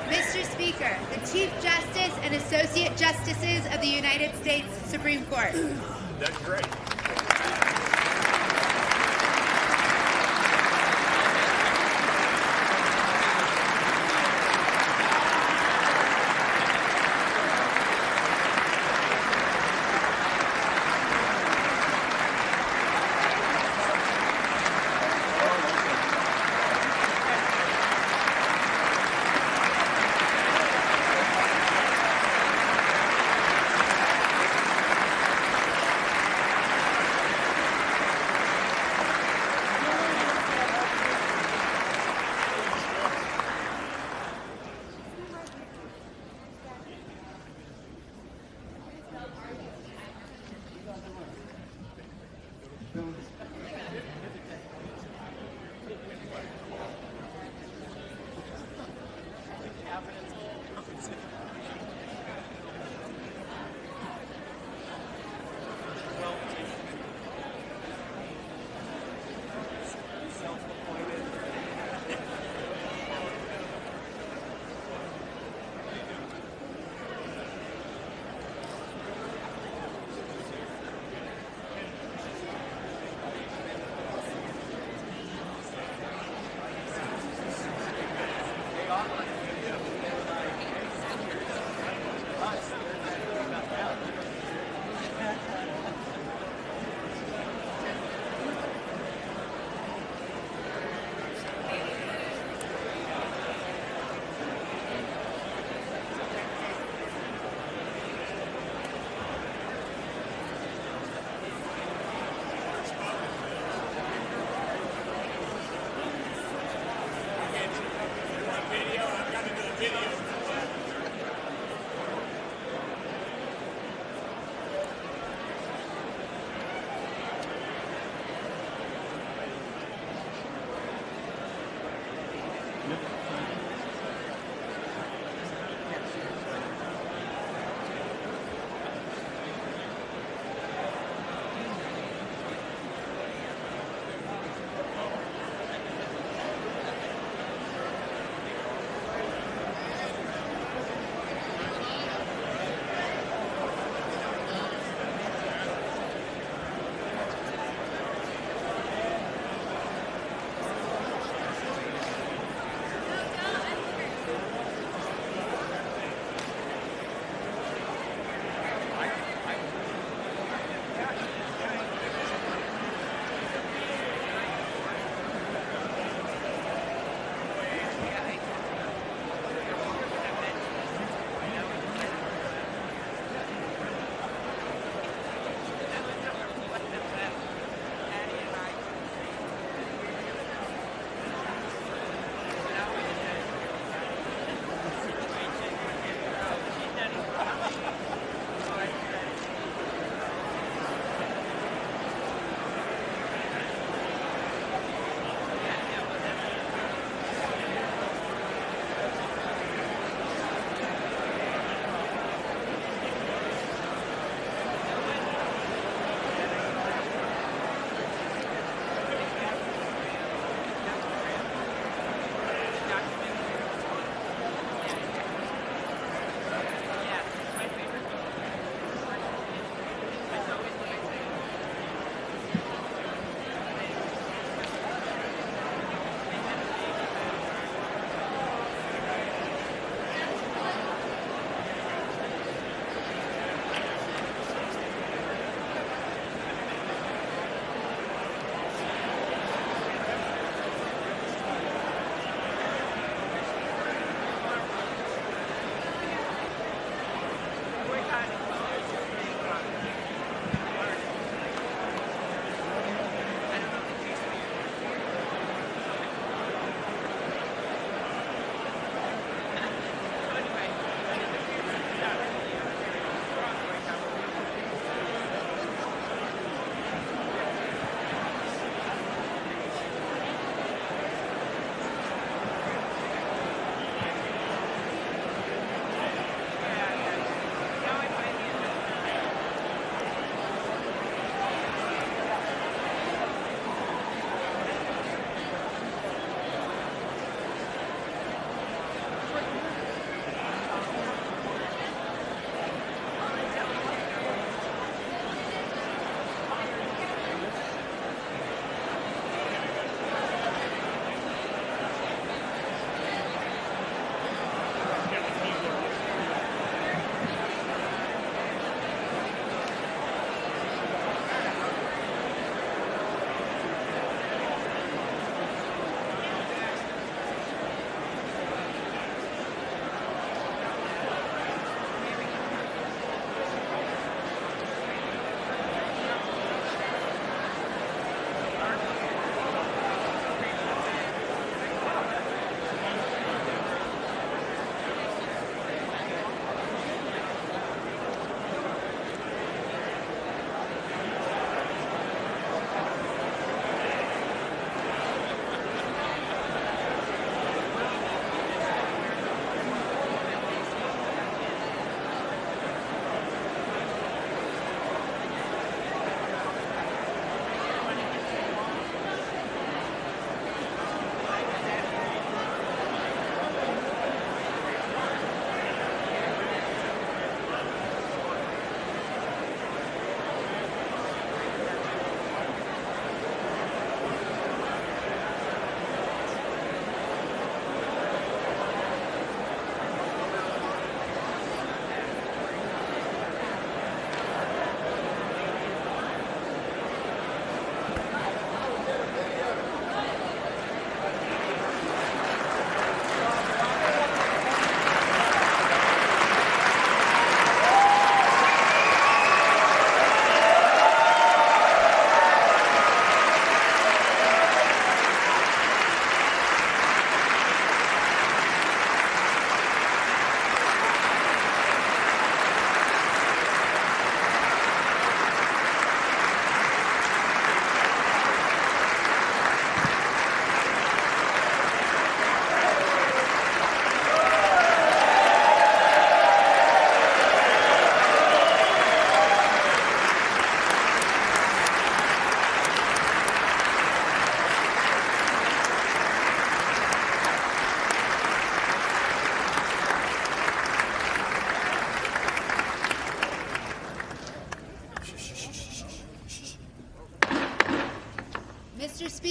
Mr. Speaker, the Chief Justice and Associate Justices of the United States Supreme Court. That's great.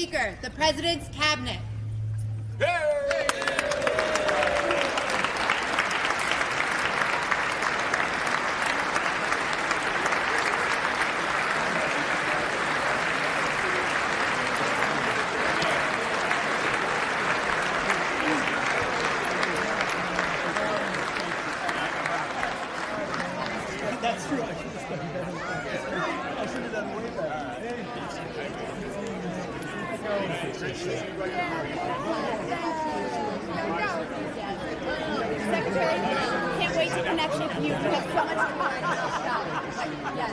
Speaker, the President's Cabinet. That's true. I should have done better. I should have done way better. Secretary, can't wait to connect with you. You have so much fun. Yes.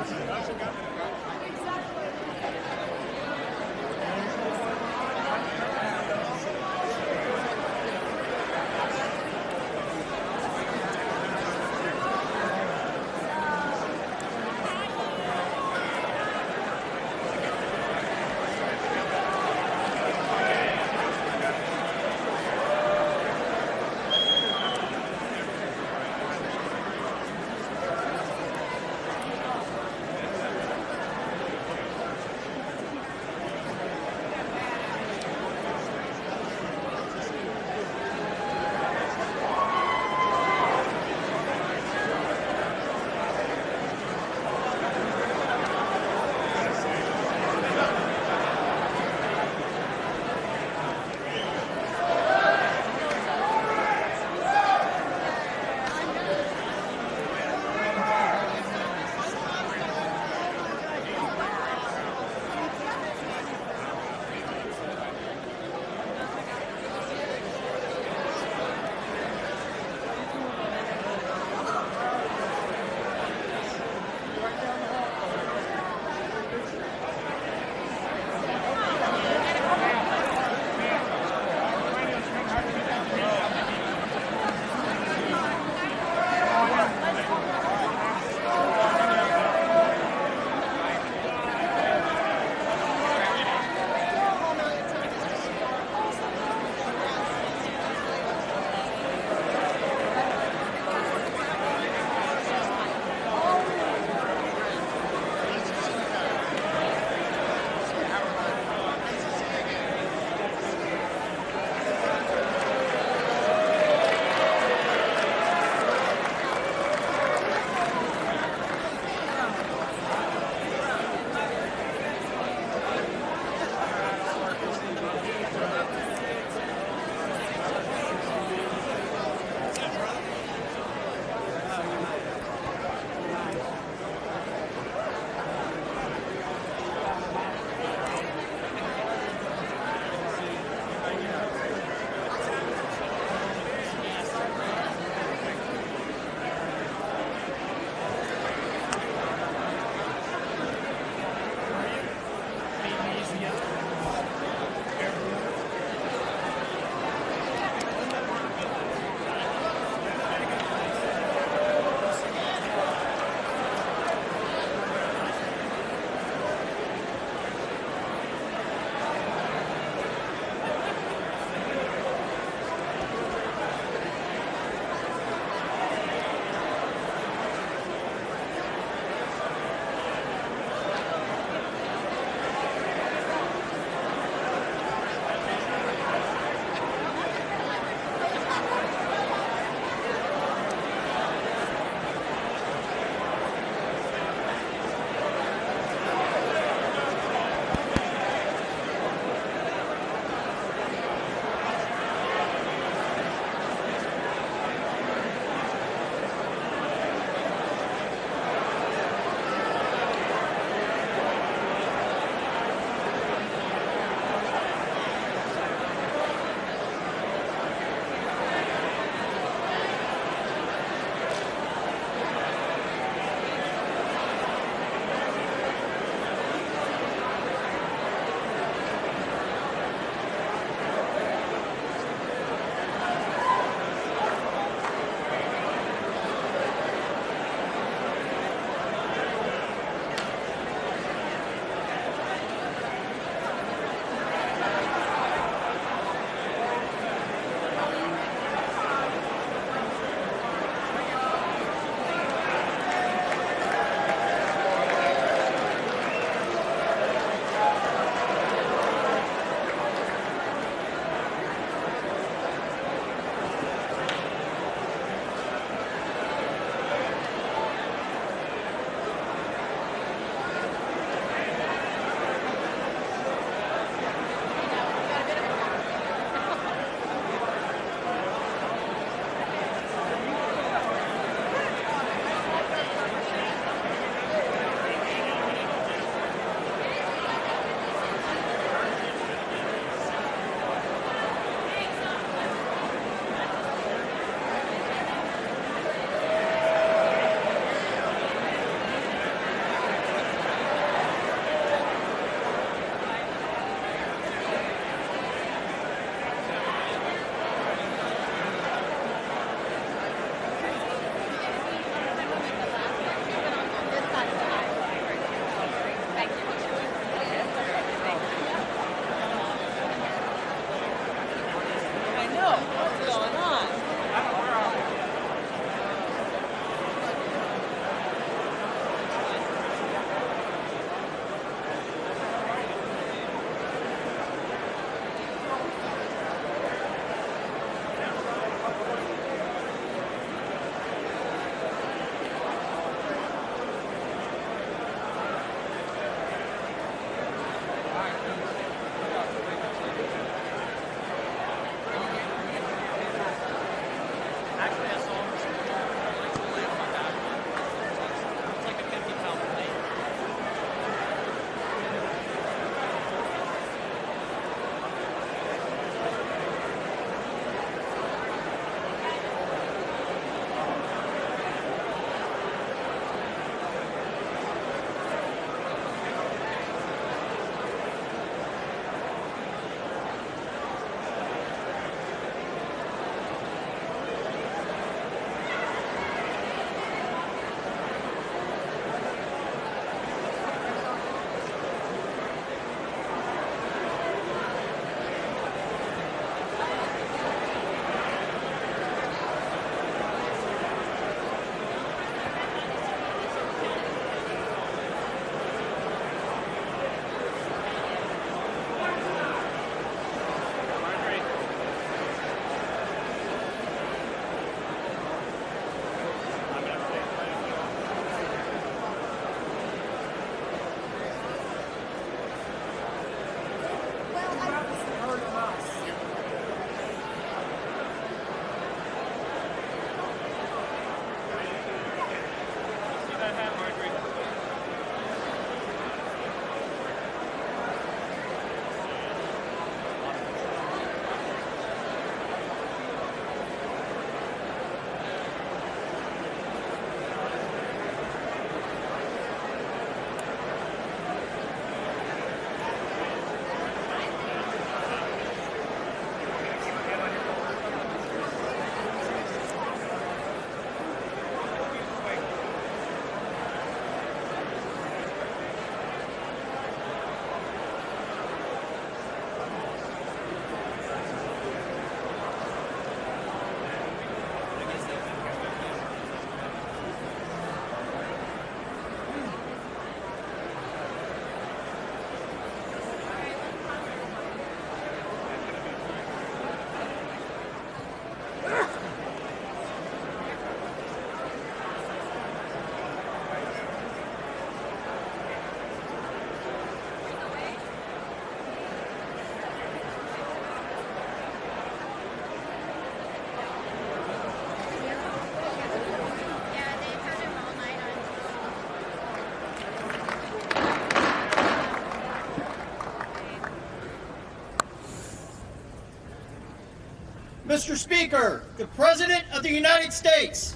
Mr. Speaker, the President of the United States.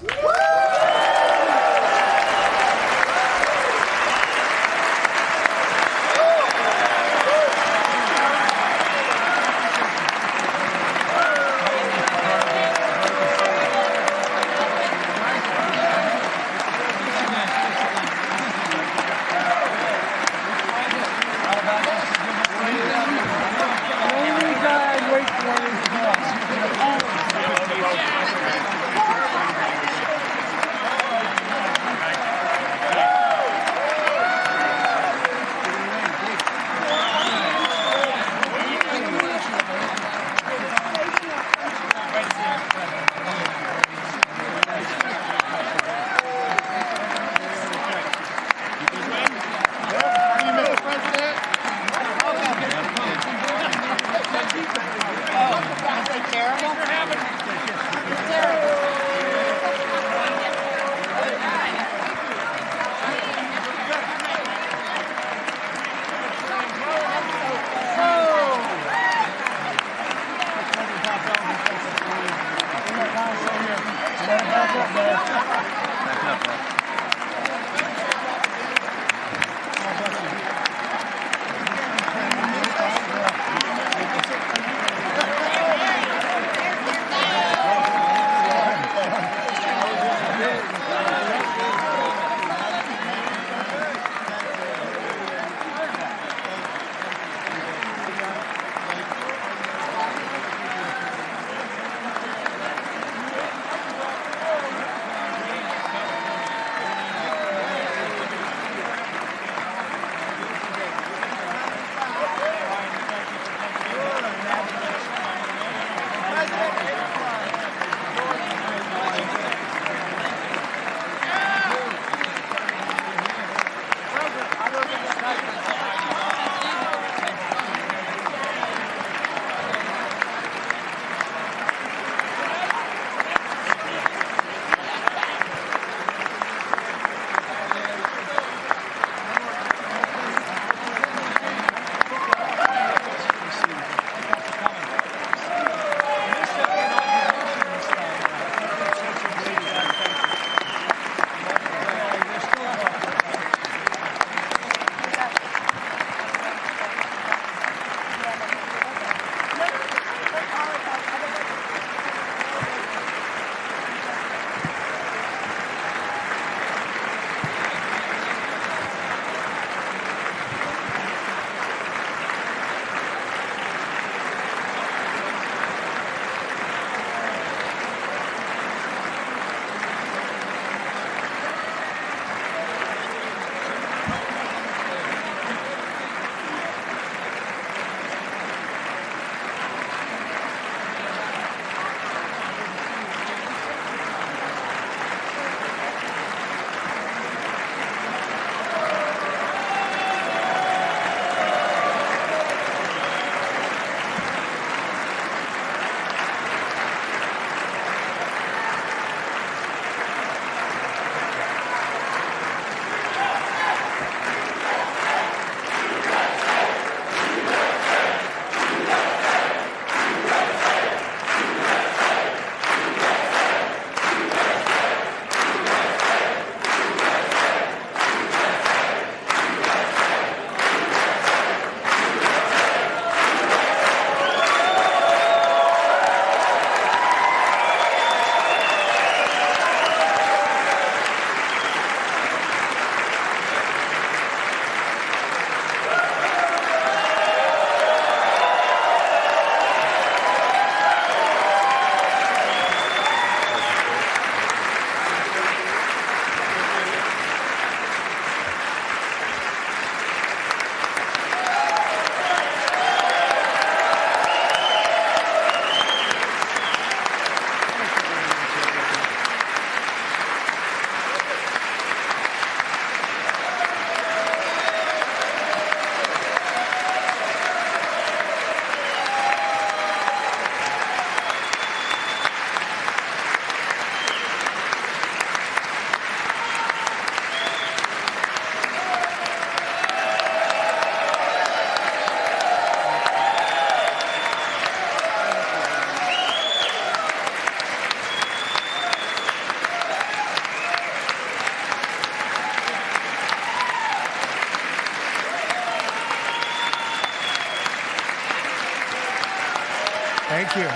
Thank you.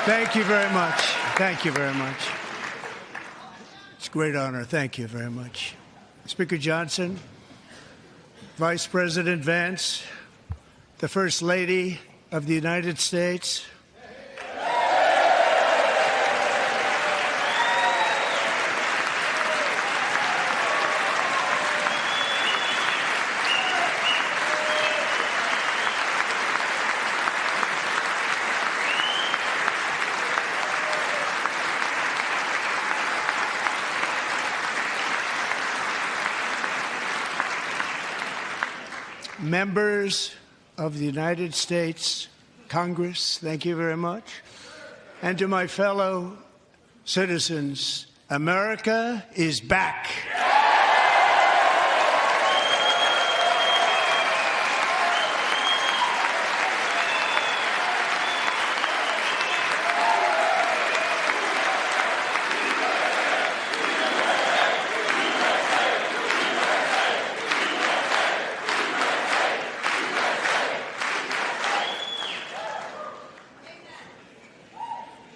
Thank you very much. Thank you very much. It's a great honor. Thank you very much. Speaker Johnson, Vice President Vance, the First Lady of the United States, members of the United States Congress, thank you very much. And to my fellow citizens, America is back.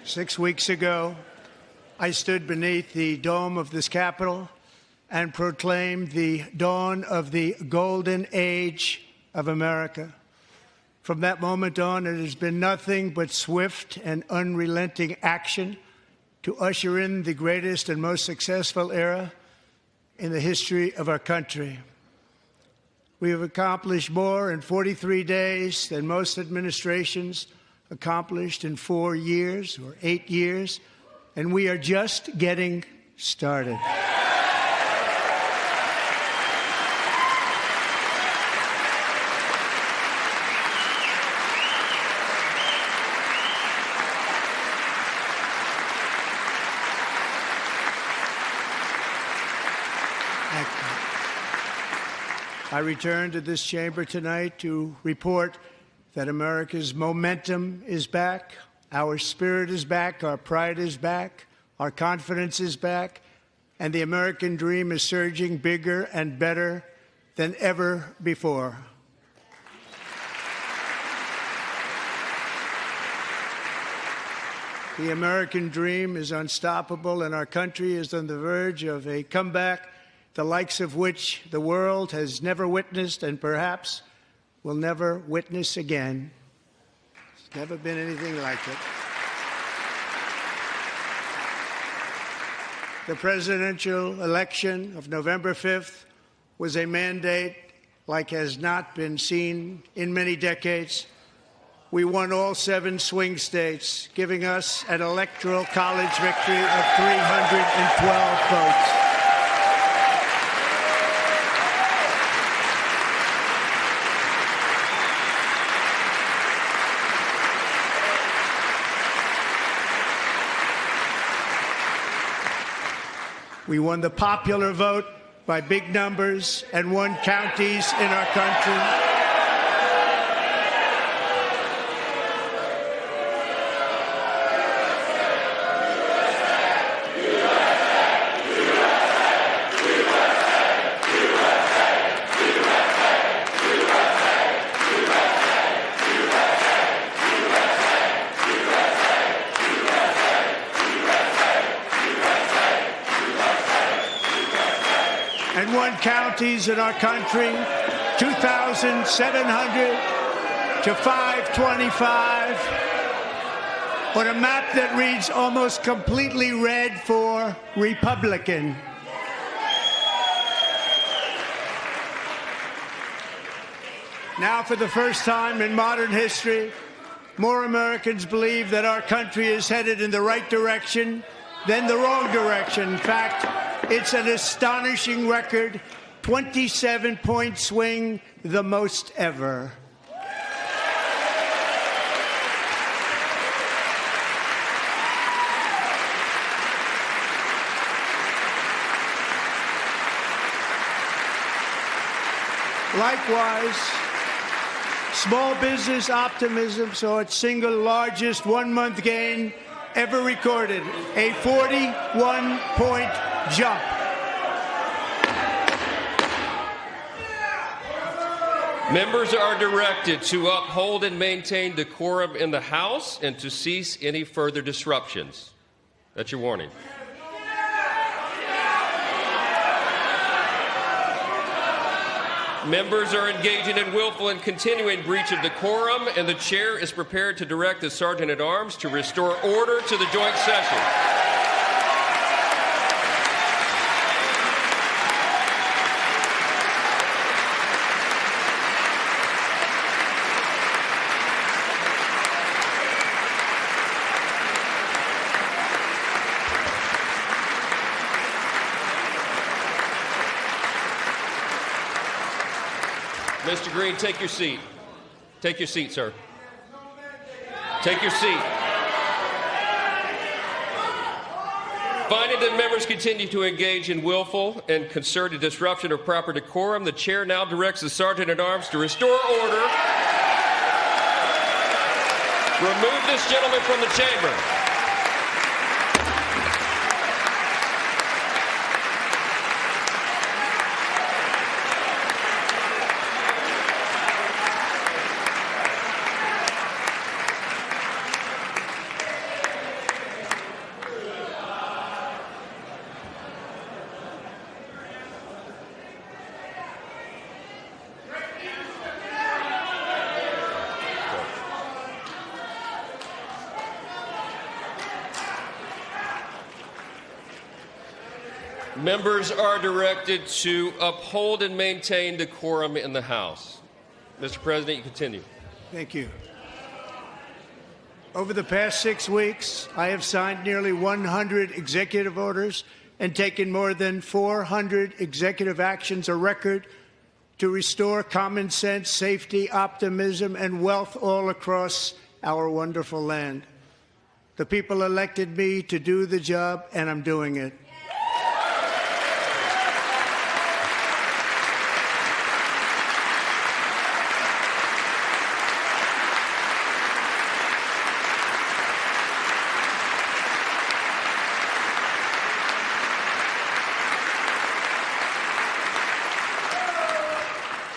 6 weeks ago, I stood beneath the dome of this Capitol and proclaimed the dawn of the golden age of America. From that moment on, it has been nothing but swift and unrelenting action to usher in the greatest and most successful era in the history of our country. We have accomplished more in 43 days than most administrations accomplished in 4 years or 8 years, and we are just getting started. I return to this chamber tonight to report that America's momentum is back, our spirit is back, our pride is back, our confidence is back, and the American dream is surging bigger and better than ever before. The American dream is unstoppable, and our country is on the verge of a comeback, the likes of which the world has never witnessed and perhaps will never witness again. There's never been anything like it. The presidential election of November 5th was a mandate like has not been seen in many decades. We won all 7 swing states, giving us an electoral college victory of 312 votes. We won the popular vote by big numbers and won counties in our country. And won counties in our country, 2,700 to 525, on a map that reads almost completely red for Republican. Now, for the first time in modern history, more Americans believe that our country is headed in the right direction than the wrong direction. In fact, it's an astonishing record, 27-point swing, the most ever. Small business optimism saw its single largest one-month gain ever recorded, a 41-point jump. Members are directed to uphold and maintain decorum in the House and to cease any further disruptions. That's your warning. Members are engaging in willful and continuing breach of decorum, and the chair is prepared to direct the Sergeant-at-Arms to restore order to the joint session. Mr. Green, take your seat. Take your seat, sir. Take your seat. Finding that members continue to engage in willful and concerted disruption of proper decorum, the chair now directs the Sergeant-at-Arms to restore order. Remove this gentleman from the chamber. Members are directed to uphold and maintain decorum in the House. Mr. President, you continue. Thank you. Over the past 6 weeks, I have signed nearly 100 executive orders and taken more than 400 executive actions, a record to restore common sense, safety, optimism, and wealth all across our wonderful land. The people elected me to do the job, and I'm doing it.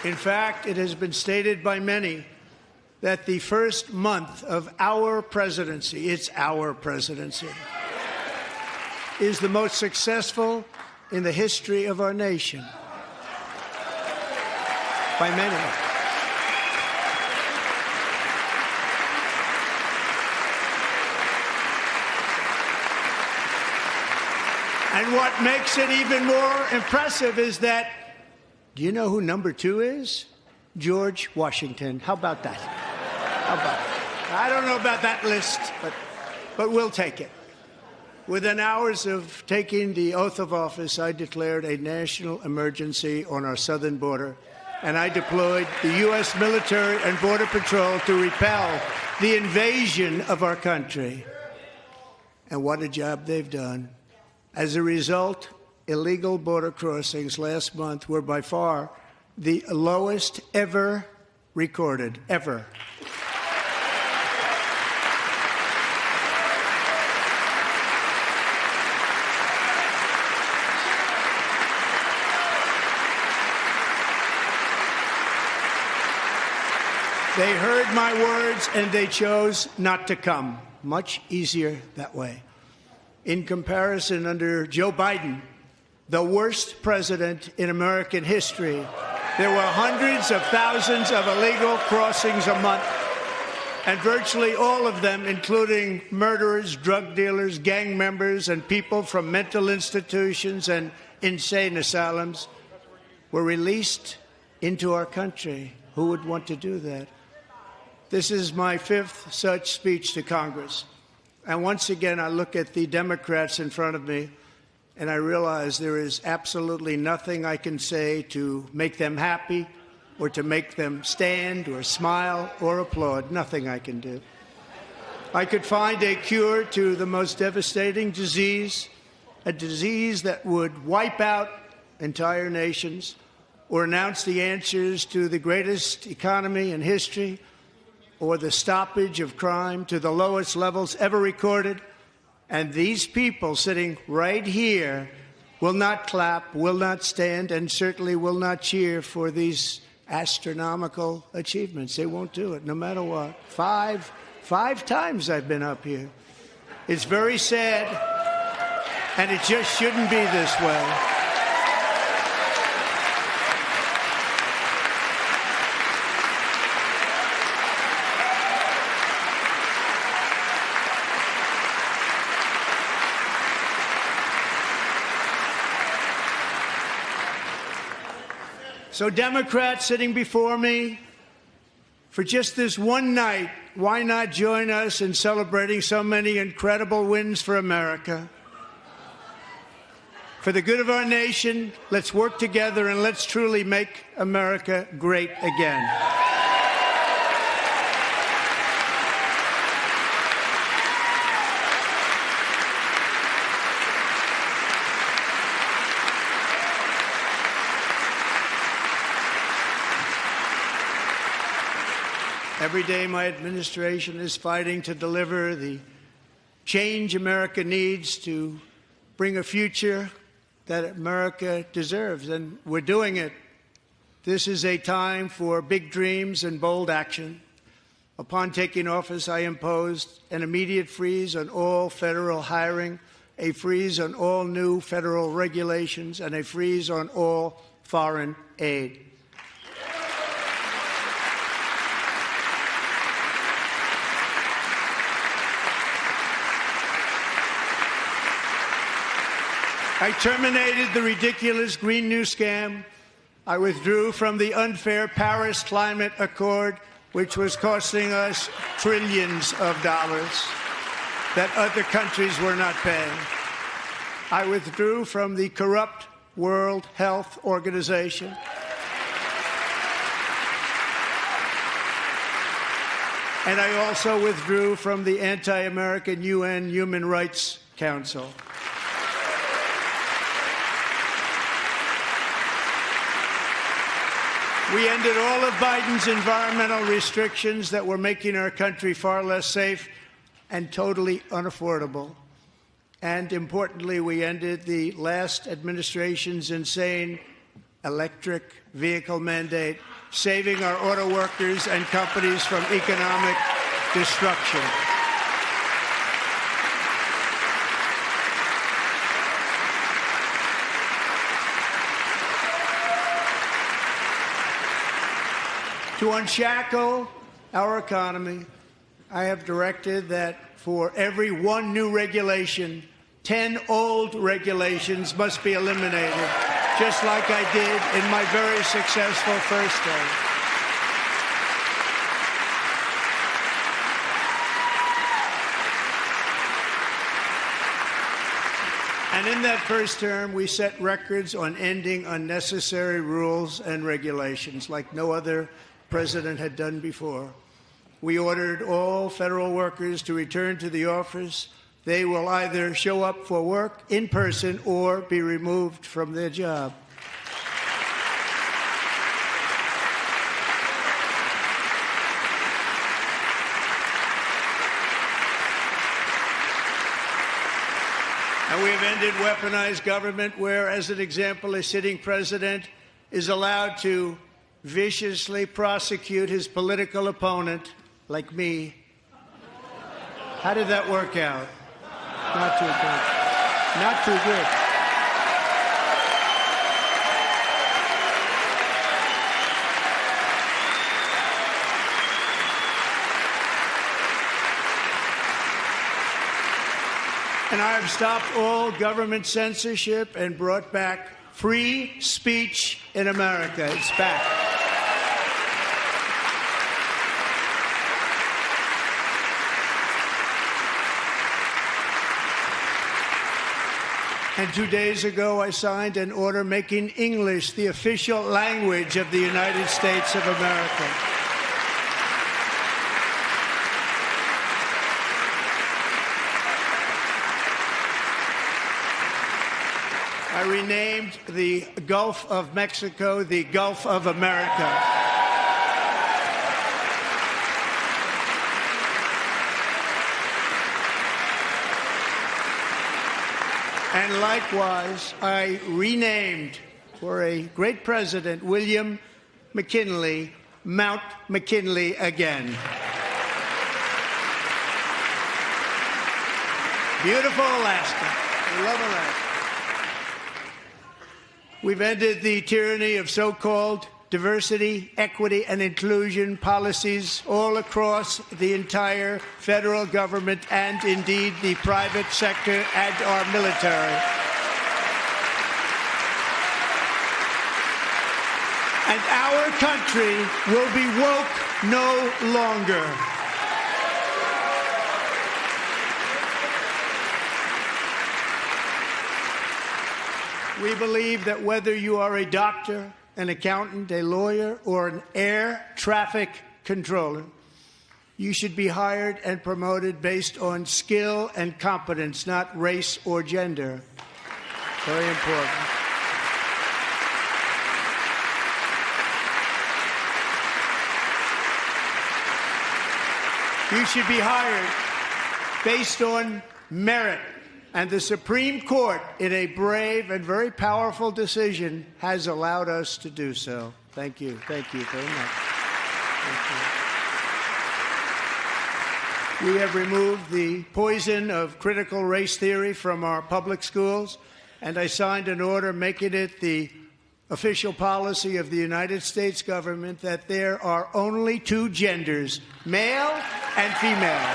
In fact, it has been stated by many that the first month of our presidency, it's our presidency, is the most successful in the history of our nation. By many. And what makes it even more impressive is that, do you know who number 2 is? George Washington. How about that? How about that? I don't know about that list, but we'll take it. Within hours of taking the oath of office, I declared a national emergency on our southern border, and I deployed the U.S. military and Border Patrol to repel the invasion of our country. And what a job they've done. As a result, illegal border crossings last month were by far the lowest ever recorded, ever. They heard my words and they chose not to come. Much easier that way. In comparison, under Joe Biden, the worst president in American history, there were hundreds of thousands of illegal crossings a month, and virtually all of them, including murderers, drug dealers, gang members, and people from mental institutions and insane asylums, were released into our country. Who would want to do that? This is my 5th such speech to Congress. And once again, I look at the Democrats in front of me, and I realize there is absolutely nothing I can say to make them happy or to make them stand or smile or applaud. Nothing I can do. I could find a cure to the most devastating disease, a disease that would wipe out entire nations, or announce the answers to the greatest economy in history or the stoppage of crime to the lowest levels ever recorded. And these people sitting right here will not clap, will not stand, and certainly will not cheer for these astronomical achievements. They won't do it, no matter what. Five times I've been up here. It's very sad, and it just shouldn't be this way. So Democrats sitting before me, for just this one night, why not join us in celebrating so many incredible wins for America? For the good of our nation, let's work together and let's truly make America great again. Every day, my administration is fighting to deliver the change America needs to bring a future that America deserves, and we're doing it. This is a time for big dreams and bold action. Upon taking office, I imposed an immediate freeze on all federal hiring, a freeze on all new federal regulations, and a freeze on all foreign aid. I terminated the ridiculous Green New Scam. I withdrew from the unfair Paris Climate Accord, which was costing us trillions of dollars that other countries were not paying. I withdrew from the corrupt World Health Organization. And I also withdrew from the anti-American UN Human Rights Council. We ended all of Biden's environmental restrictions that were making our country far less safe and totally unaffordable. And importantly, we ended the last administration's insane electric vehicle mandate, saving our auto workers and companies from economic destruction. To unshackle our economy, I have directed that for every one new regulation, 10 old regulations must be eliminated, just like I did in my very successful first term. And in that first term, we set records on ending unnecessary rules and regulations like no other president had done before. We ordered all federal workers to return to the office. They will either show up for work in person or be removed from their job. And we have ended weaponized government where, as an example, a sitting president is allowed to viciously prosecute his political opponent, like me. How did that work out? Not too good. Not too good. And I have stopped all government censorship and brought back free speech in America. It's back. And 2 days ago, I signed an order making English the official language of the United States of America. I renamed the Gulf of Mexico the Gulf of America. And likewise, I renamed, for a great president, William McKinley, Mount McKinley again. Beautiful Alaska. We love Alaska. We've ended the tyranny of so-called diversity, equity, and inclusion policies all across the entire federal government and indeed the private sector and our military. And our country will be woke no longer. We believe that whether you are a doctor, an accountant, a lawyer, or an air traffic controller, you should be hired and promoted based on skill and competence, not race or gender. Very important. You should be hired based on merit. And the Supreme Court, in a brave and very powerful decision, has allowed us to do so. Thank you. Thank you very much. Thank you. We have removed the poison of critical race theory from our public schools, and I signed an order making it the official policy of the United States government that there are only two genders, male and female.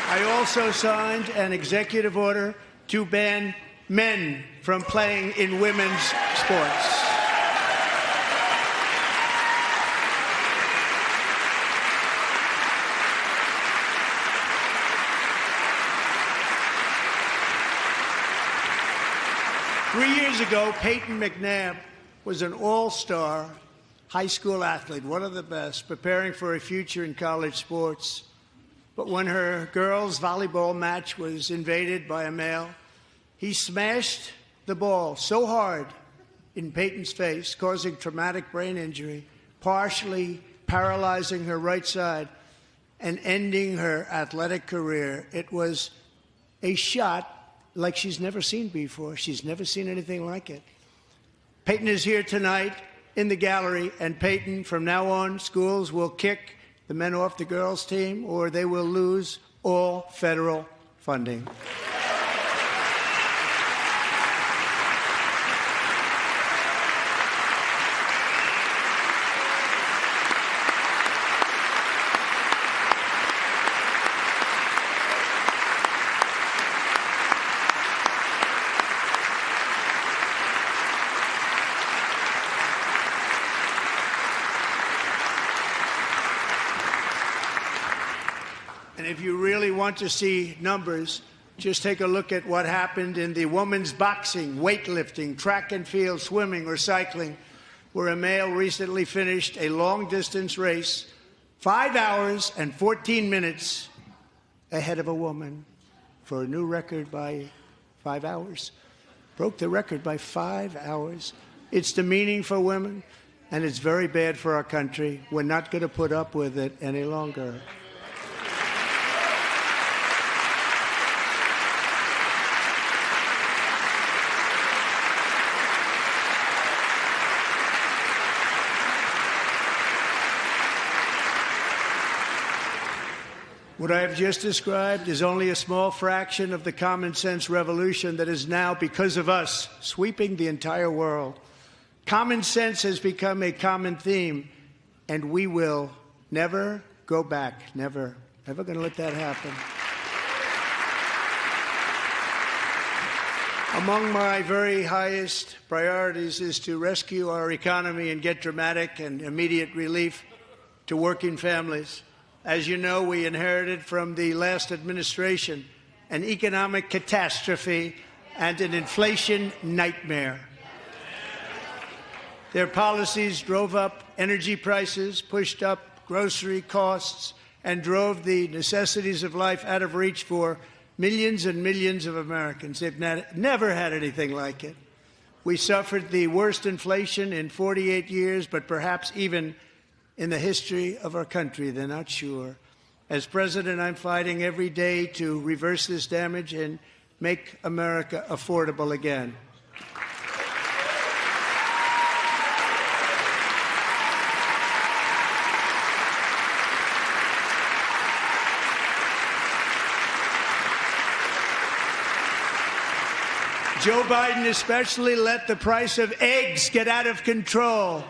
I also signed an executive order to ban men from playing in women's sports. Three years ago, Peyton McNabb was an all-star high school athlete, one of the best, preparing for a future in college sports. But when her girls' volleyball match was invaded by a male, he smashed the ball so hard in Peyton's face, causing traumatic brain injury, partially paralyzing her right side, and ending her athletic career. It was a shot like she's never seen before. She's never seen anything like it. Peyton is here tonight in the gallery, and Peyton, from now on, schools will kick the men off the girls' team, or they will lose all federal funding. And if you really want to see numbers, just take a look at what happened in the women's boxing, weightlifting, track and field, swimming, or cycling, where a male recently finished a long-distance race 5 hours and 14 minutes ahead of a woman for a new record by 5 hours. Broke the record by 5 hours. It's demeaning for women, and it's very bad for our country. We're not going to put up with it any longer. What I have just described is only a small fraction of the common sense revolution that is now, because of us, sweeping the entire world. Common sense has become a common theme, and we will never go back. Never. Never going to let that happen. Among my very highest priorities is to rescue our economy and get dramatic and immediate relief to working families. As you know, we inherited from the last administration an economic catastrophe and an inflation nightmare. Their policies drove up energy prices, pushed up grocery costs, and drove the necessities of life out of reach for millions and millions of Americans. They've never had anything like it. We suffered the worst inflation in 48 years, but perhaps even in the history of our country. They're not sure. As president, I'm fighting every day to reverse this damage and make America affordable again. Joe Biden especially let the price of eggs get out of control.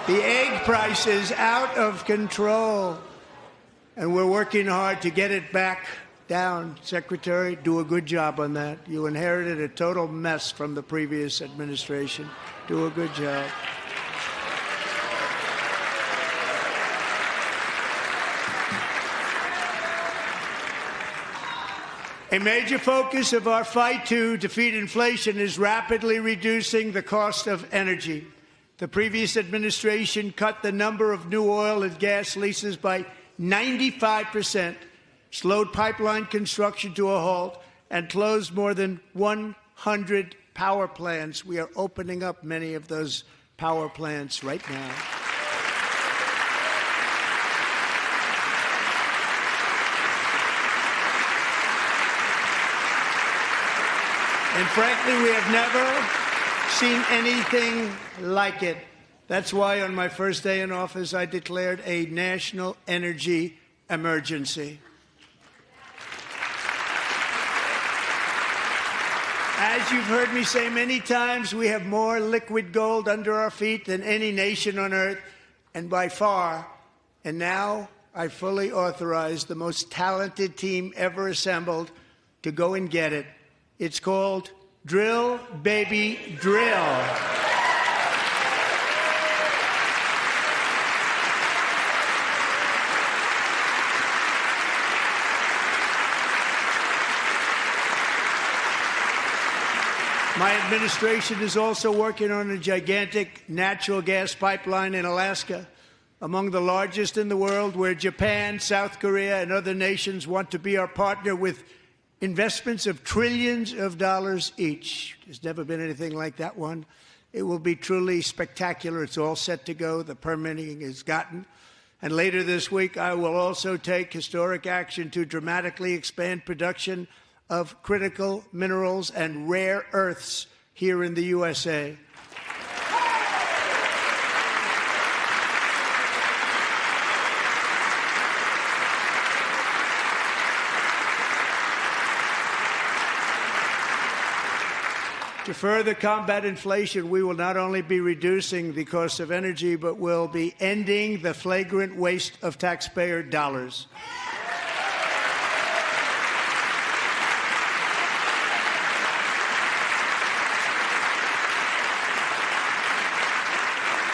The egg price is out of control, and we're working hard to get it back down. Secretary, do a good job on that. You inherited a total mess from the previous administration. Do a good job. A major focus of our fight to defeat inflation is rapidly reducing the cost of energy. The previous administration cut the number of new oil and gas leases by 95%, slowed pipeline construction to a halt, and closed more than 100 power plants. We are opening up many of those power plants right now. And frankly, we have never seen anything like it. That's why on my first day in office, I declared a national energy emergency. As you've heard me say many times, we have more liquid gold under our feet than any nation on earth, and by far. And now I fully authorize the most talented team ever assembled to go and get it. It's called Drill, Baby, Drill. My administration is also working on a gigantic natural gas pipeline in Alaska, among the largest in the world, where Japan, South Korea, and other nations want to be our partner with investments of trillions of dollars each. There's never been anything like that one. It will be truly spectacular. It's all set to go. The permitting is gotten. And later this week, I will also take historic action to dramatically expand production of critical minerals and rare earths here in the USA. To further combat inflation, we will not only be reducing the cost of energy, but will be ending the flagrant waste of taxpayer dollars.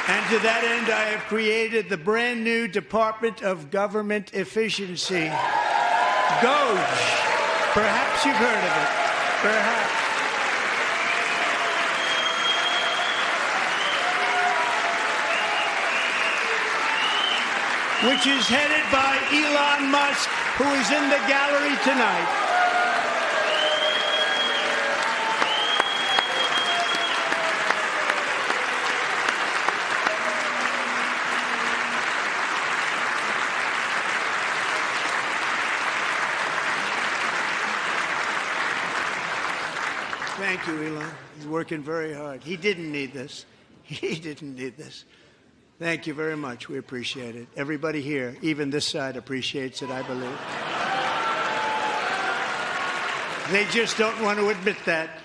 And to that end, I have created the brand new Department of Government Efficiency, DOGE. Perhaps you've heard of it. Perhaps. Which is headed by Elon Musk, who is in the gallery tonight. Thank you, Elon. He's working very hard. He didn't need this. He didn't need this. Thank you very much. We appreciate it. Everybody here, even this side, appreciates it, I believe. They just don't want to admit that.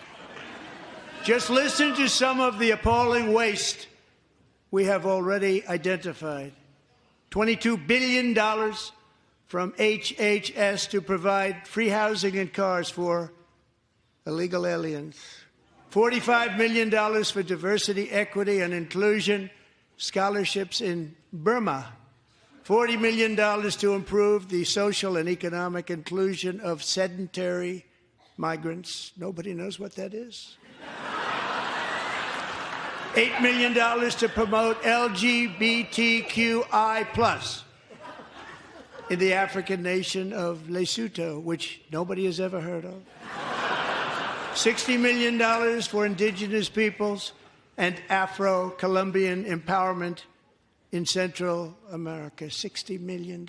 Just listen to some of the appalling waste we have already identified. $22 billion from HHS to provide free housing and cars for illegal aliens. $45 million for diversity, equity, and inclusion scholarships in Burma. $40 million to improve the social and economic inclusion of sedentary migrants. Nobody knows what that is. $8 million to promote LGBTQI+ in the African nation of Lesotho, which nobody has ever heard of. $60 million for indigenous peoples and Afro-Colombian empowerment in Central America. $60 million.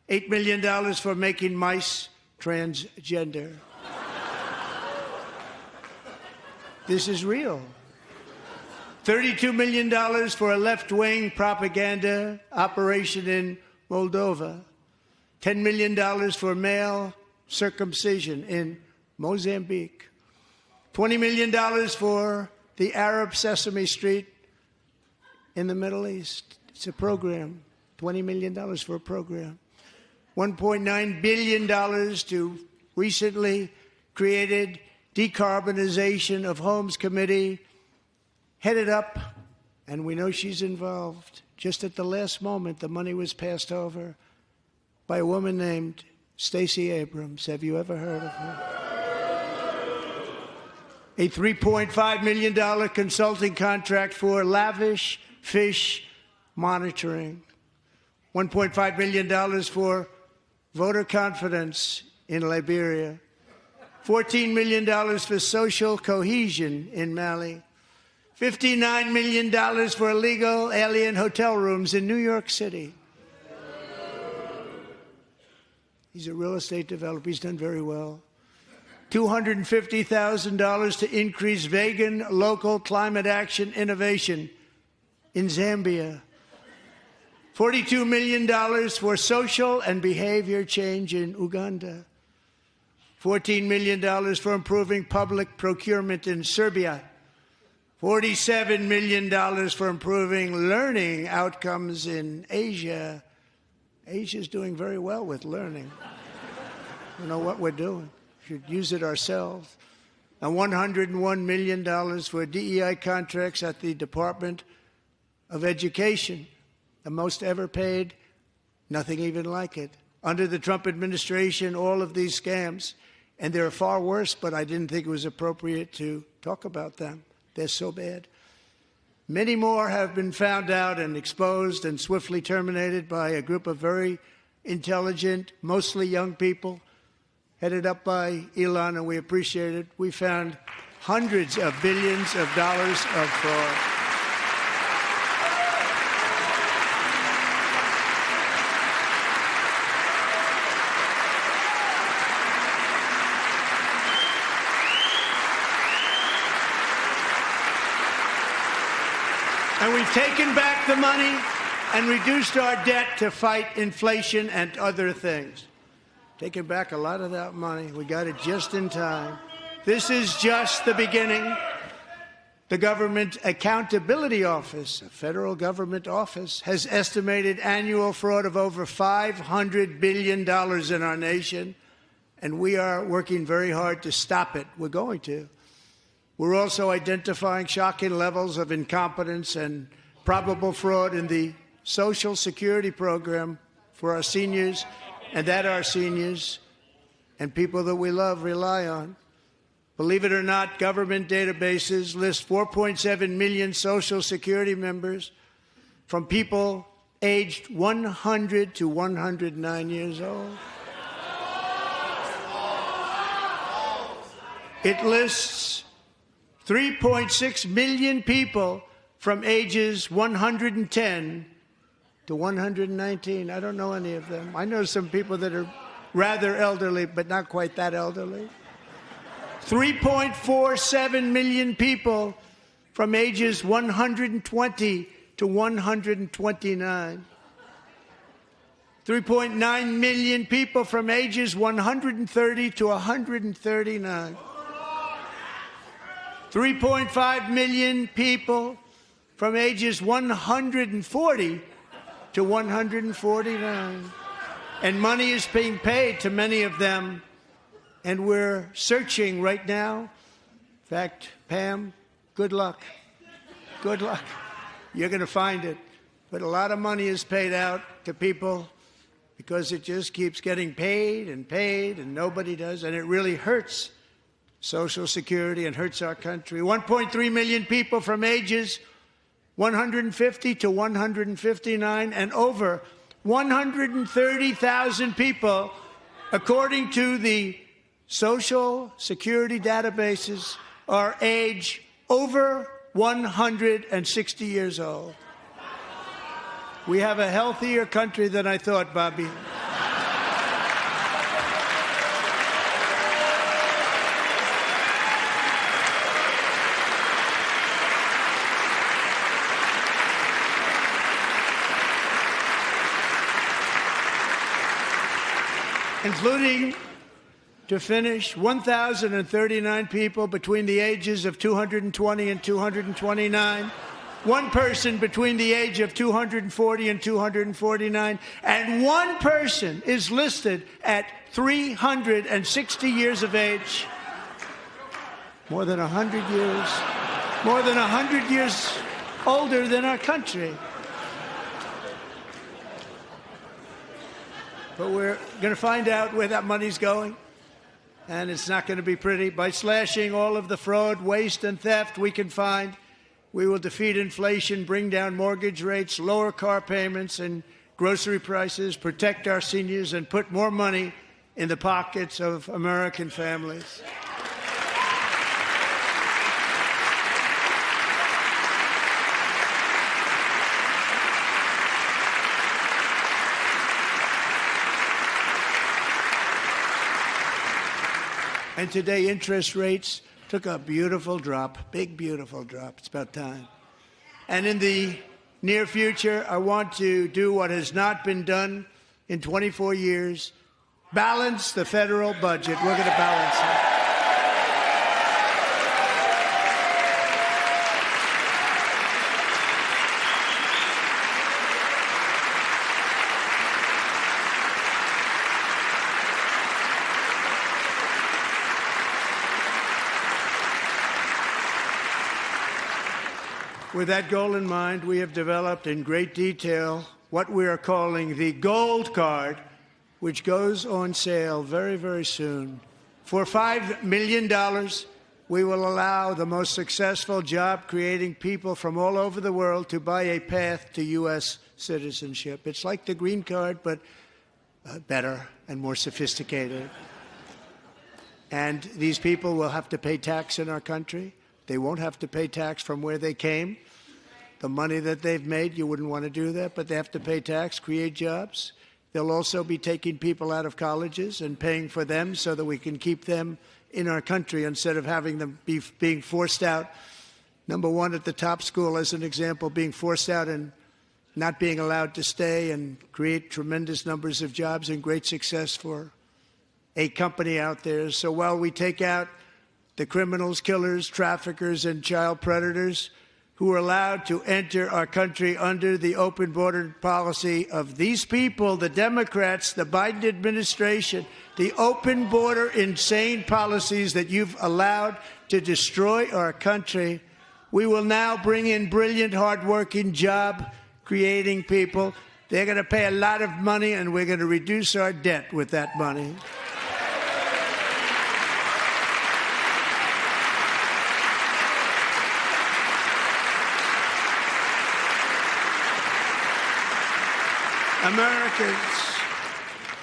$8 million for making mice transgender. This is real. $32 million for a left-wing propaganda operation in Moldova. $10 million for male circumcision in Mozambique. $20 million for the Arab Sesame Street in the Middle East. It's a program. $20 million for a program. $1.9 billion to recently created Decarbonization of Homes Committee, headed up, and we know she's involved. Just at the last moment, the money was passed over by a woman named Stacey Abrams. Have you ever heard of her? A $3.5 million consulting contract for lavish fish monitoring. $1.5 million for voter confidence in Liberia. $14 million for social cohesion in Mali. $59 million for illegal alien hotel rooms in New York City. He's a real estate developer. He's done very well. $250,000 to increase vegan local climate action innovation in Zambia. $42 million for social and behavior change in Uganda. $14 million for improving public procurement in Serbia. $47 million for improving learning outcomes in Asia. Asia's doing very well with learning. We know what we're doing. We should use it ourselves. And $101 million for DEI contracts at the Department of Education. The most ever paid, nothing even like it. Under the Trump administration, all of these scams, and they're far worse, but I didn't think it was appropriate to talk about them. They're so bad. Many more have been found out and exposed and swiftly terminated by a group of very intelligent, mostly young people, headed up by Elon, and we appreciate it. We found hundreds of billions of dollars of fraud. And we've taken back the money and reduced our debt to fight inflation and other things. Taken back a lot of that money. We got it just in time. This is just the beginning. The Government Accountability Office, a federal government office, has estimated annual fraud of over $500 billion in our nation, and we are working very hard to stop it. We're going to. We're also identifying shocking levels of incompetence and probable fraud in the Social Security program for our seniors and that our seniors and people that we love rely on. Believe it or not, government databases list 4.7 million Social Security members from people aged 100 to 109 years old. It lists 3.6 million people from ages 110 to 119. I don't know any of them. I know some people that are rather elderly, but not quite that elderly. 3.47 million people from ages 120 to 129. 3.9 million people from ages 130 to 139. 3.5 million people from ages 140 to 149. And money is being paid to many of them, and we're searching right now. In fact, Pam, good luck. Good luck. You're going to find it. But a lot of money is paid out to people because it just keeps getting paid, and nobody does, and it really hurts Social Security and hurts our country. 1.3 million people from ages 150 to 159, and over 130,000 people, according to the Social Security databases, are age over 160 years old. We have a healthier country than I thought, Bobby. Including, to finish, 1,039 people between the ages of 220 and 229, one person between the age of 240 and 249, and one person is listed at 360 years of age. More than 100 years older than our country. But we're going to find out where that money's going, and it's not going to be pretty. By slashing all of the fraud, waste, and theft we can find, we will defeat inflation, bring down mortgage rates, lower car payments and grocery prices, protect our seniors, and put more money in the pockets of American families. And today, interest rates took a beautiful drop, big, beautiful drop. It's about time. And in the near future, I want to do what has not been done in 24 years, balance the federal budget. We're going to balance it. With that goal in mind, we have developed in great detail what we are calling the Gold Card, which goes on sale very, very soon. For $5 million, we will allow the most successful job-creating people from all over the world to buy a path to U.S. citizenship. It's like the green card, but better and more sophisticated. And these people will have to pay tax in our country. They won't have to pay tax from where they came. The money that they've made, you wouldn't want to do that, but they have to pay tax, create jobs. They'll also be taking people out of colleges and paying for them so that we can keep them in our country instead of having them being forced out. Number one, at the top school, as an example, being forced out and not being allowed to stay and create tremendous numbers of jobs and great success for a company out there. So while we take out the criminals, killers, traffickers, and child predators who are allowed to enter our country under the open border policy of these people, the Democrats, the Biden administration, the open border insane policies that you've allowed to destroy our country, we will now bring in brilliant, hardworking, job-creating people. They're going to pay a lot of money, and we're going to reduce our debt with that money. Americans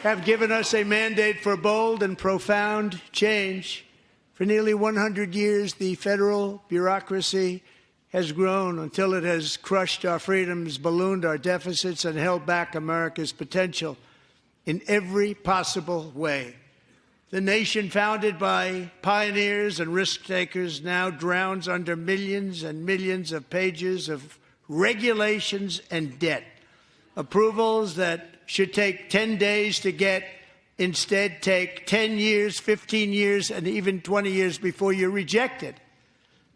have given us a mandate for bold and profound change. For nearly 100 years, the federal bureaucracy has grown until it has crushed our freedoms, ballooned our deficits, and held back America's potential in every possible way. The nation founded by pioneers and risk-takers now drowns under millions and millions of pages of regulations and debt. Approvals that should take 10 days to get instead take 10 years, 15 years, and even 20 years before you're rejected.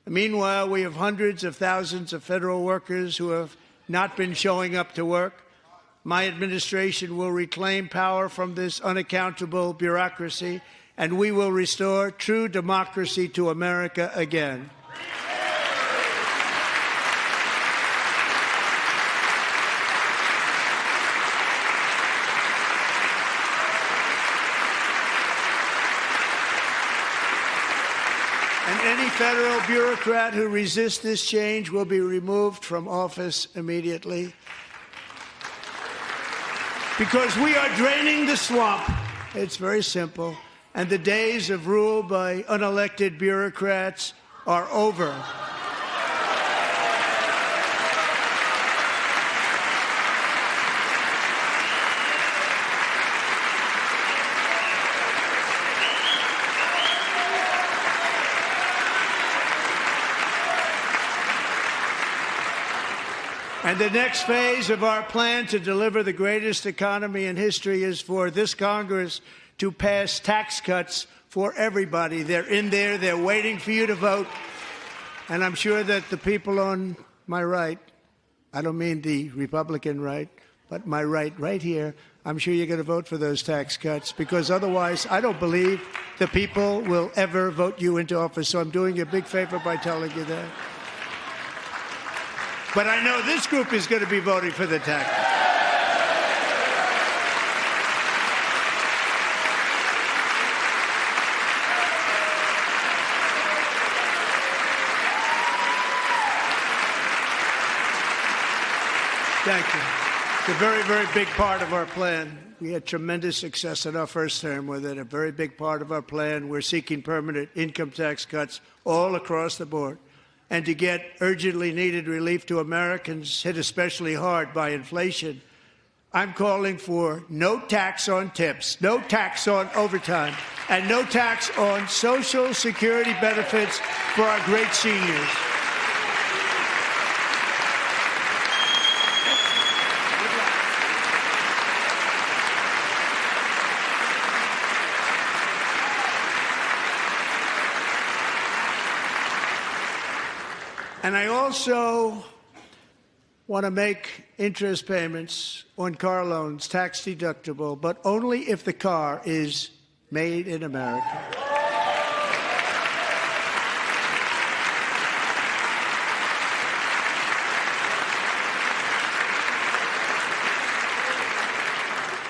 Meanwhile, we have hundreds of thousands of federal workers who have not been showing up to work. My administration will reclaim power from this unaccountable bureaucracy, and we will restore true democracy to America again. any federal bureaucrat who resists this change will be removed from office immediately. Because we are draining the swamp. It's very simple. And the days of rule by unelected bureaucrats are over. And the next phase of our plan to deliver the greatest economy in history is for this Congress to pass tax cuts for everybody. They're in there. They're waiting for you to vote. And I'm sure that the people on my right, I don't mean the Republican right, but my right here, I'm sure you're going to vote for those tax cuts, because otherwise I don't believe the people will ever vote you into office. So I'm doing you a big favor by telling you that. But I know this group is going to be voting for the tax. Thank you. It's a very, very big part of our plan. We had tremendous success in our first term with it. A very big part of our plan. We're seeking permanent income tax cuts all across the board. And to get urgently needed relief to Americans hit especially hard by inflation, I'm calling for no tax on tips, no tax on overtime, and no tax on Social Security benefits for our great seniors. And I also want to make interest payments on car loans tax deductible, but only if the car is made in America.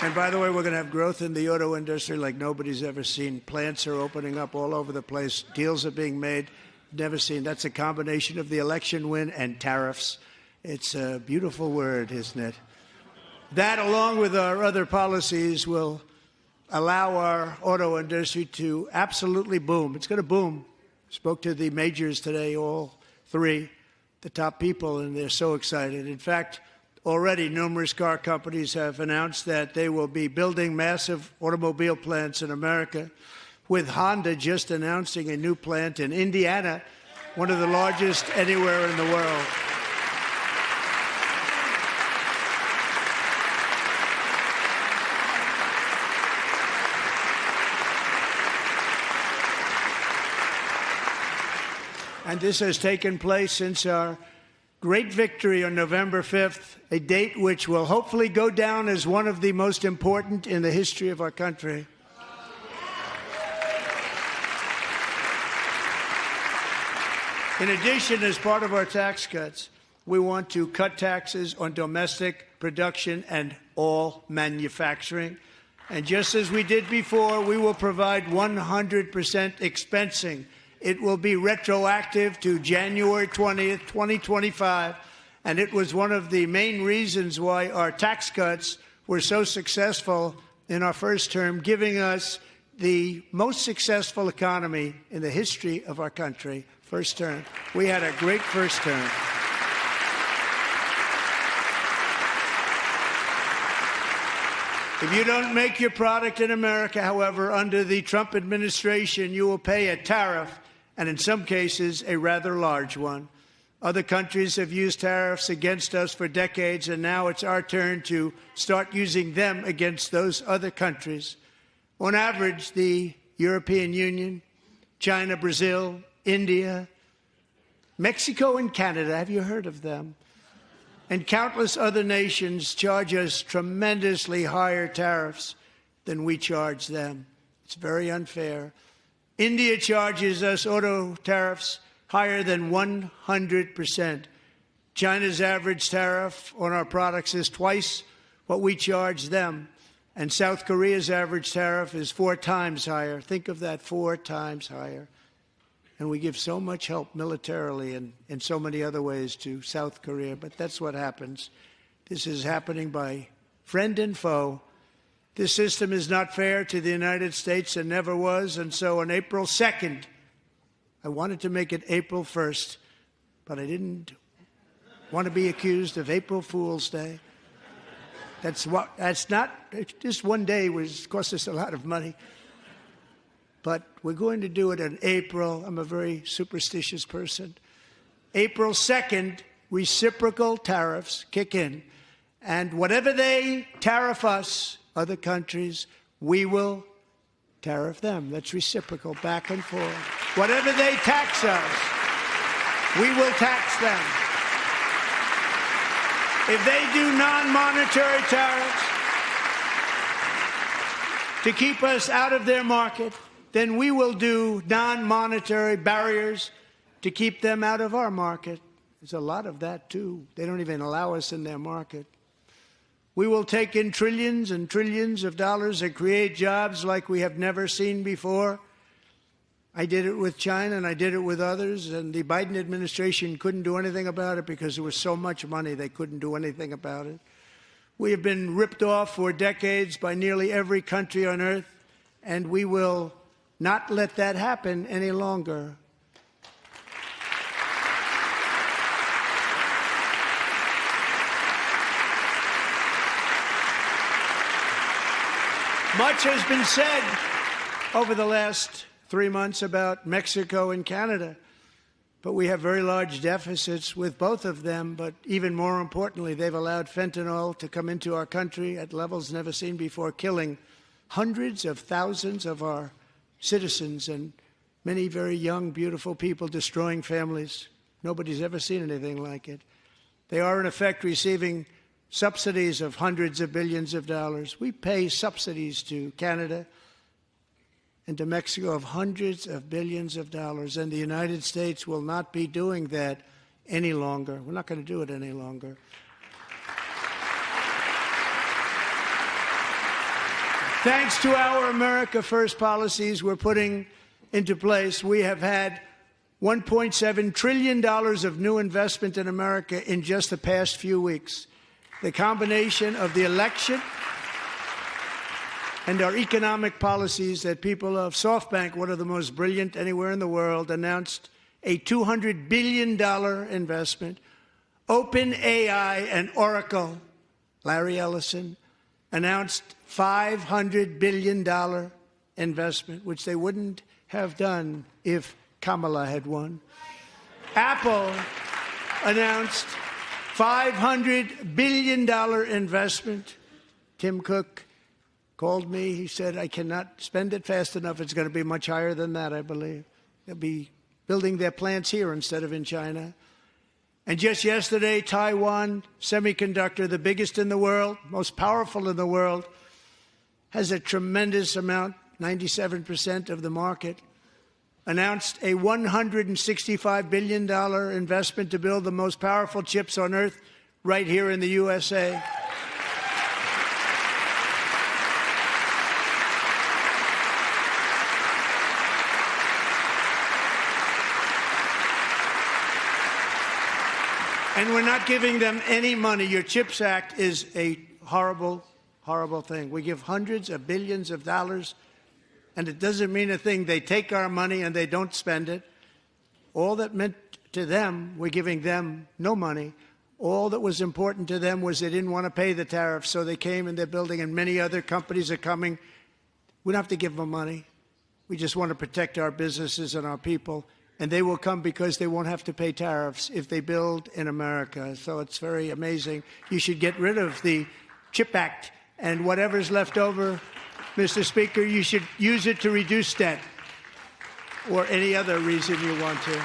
And by the way, we're going to have growth in the auto industry like nobody's ever seen. Plants are opening up all over the place. Deals are being made. Never seen. That's a combination of the election win and tariffs. It's a beautiful word, isn't it? That, along with our other policies, will allow our auto industry to absolutely boom. It's going to boom. Spoke to the majors today, all three, the top people, and they're so excited. In fact, already numerous car companies have announced that they will be building massive automobile plants in America, with Honda just announcing a new plant in Indiana, one of the largest anywhere in the world. And this has taken place since our great victory on November 5th, a date which will hopefully go down as one of the most important in the history of our country. In addition, as part of our tax cuts, we want to cut taxes on domestic production and all manufacturing. And just as we did before, we will provide 100% expensing. It will be retroactive to January 20th, 2025. And it was one of the main reasons why our tax cuts were so successful in our first term, giving us the most successful economy in the history of our country. First term. We had a great first term. If you don't make your product in America, however, under the Trump administration, you will pay a tariff, and in some cases, a rather large one. Other countries have used tariffs against us for decades, and now it's our turn to start using them against those other countries. On average, the European Union, China, Brazil, India, Mexico, and Canada, have you heard of them? And countless other nations charge us tremendously higher tariffs than we charge them. It's very unfair. India charges us auto tariffs higher than 100%. China's average tariff on our products is twice what we charge them. And South Korea's average tariff is 4 times higher. Think of that, 4 times higher. And we give so much help militarily and in so many other ways to South Korea. But that's what happens. This is happening by friend and foe. This system is not fair to the United States and never was. And so on April 2nd, I wanted to make it April 1st, but I didn't want to be accused of April Fool's Day. That's not, just one day cost us a lot of money. But we're going to do it in April. I'm a very superstitious person. April 2nd, reciprocal tariffs kick in. And whatever they tariff us, other countries, we will tariff them. That's reciprocal, back and forth. Whatever they tax us, we will tax them. If they do non-monetary tariffs to keep us out of their market, then we will do non-monetary barriers to keep them out of our market. There's a lot of that, too. They don't even allow us in their market. We will take in trillions and trillions of dollars and create jobs like we have never seen before. I did it with China, and I did it with others, and the Biden administration couldn't do anything about it because there was so much money they couldn't do anything about it. We have been ripped off for decades by nearly every country on earth, and we will not let that happen any longer. Much has been said over the last 3 months about Mexico and Canada, but we have very large deficits with both of them. But even more importantly, they've allowed fentanyl to come into our country at levels never seen before, killing hundreds of thousands of our citizens and many very young, beautiful people, destroying families. Nobody's ever seen anything like it. They are, in effect, receiving subsidies of hundreds of billions of dollars. We pay subsidies to Canada and to Mexico of hundreds of billions of dollars, and the United States will not be doing that any longer. We're not going to do it any longer. Thanks to our America First policies we're putting into place, we have had $1.7 trillion of new investment in America in just the past few weeks. The combination of the election and our economic policies that people of SoftBank, one of the most brilliant anywhere in the world, announced a $200 billion investment. OpenAI and Oracle, Larry Ellison, announced $500 billion investment, which they wouldn't have done if Kamala had won. Apple announced $500 billion investment. Tim Cook called me. He said, I cannot spend it fast enough. It's going to be much higher than that, I believe. They'll be building their plants here instead of in China. And just yesterday, Taiwan Semiconductor, the biggest in the world, most powerful in the world, has a tremendous amount, 97% of the market, announced a $165 billion investment to build the most powerful chips on earth right here in the USA. And we're not giving them any money. Your CHIPS Act is a horrible, horrible thing. We give hundreds of billions of dollars, and it doesn't mean a thing. They take our money and they don't spend it. All that meant to them, we're giving them no money. All that was important to them was they didn't want to pay the tariffs, so they came and they're building, and many other companies are coming. We don't have to give them money. We just want to protect our businesses and our people. And they will come because they won't have to pay tariffs if they build in America. So it's very amazing. You should get rid of the CHIP Act, and whatever's left over, Mr. Speaker, you should use it to reduce debt or any other reason you want to.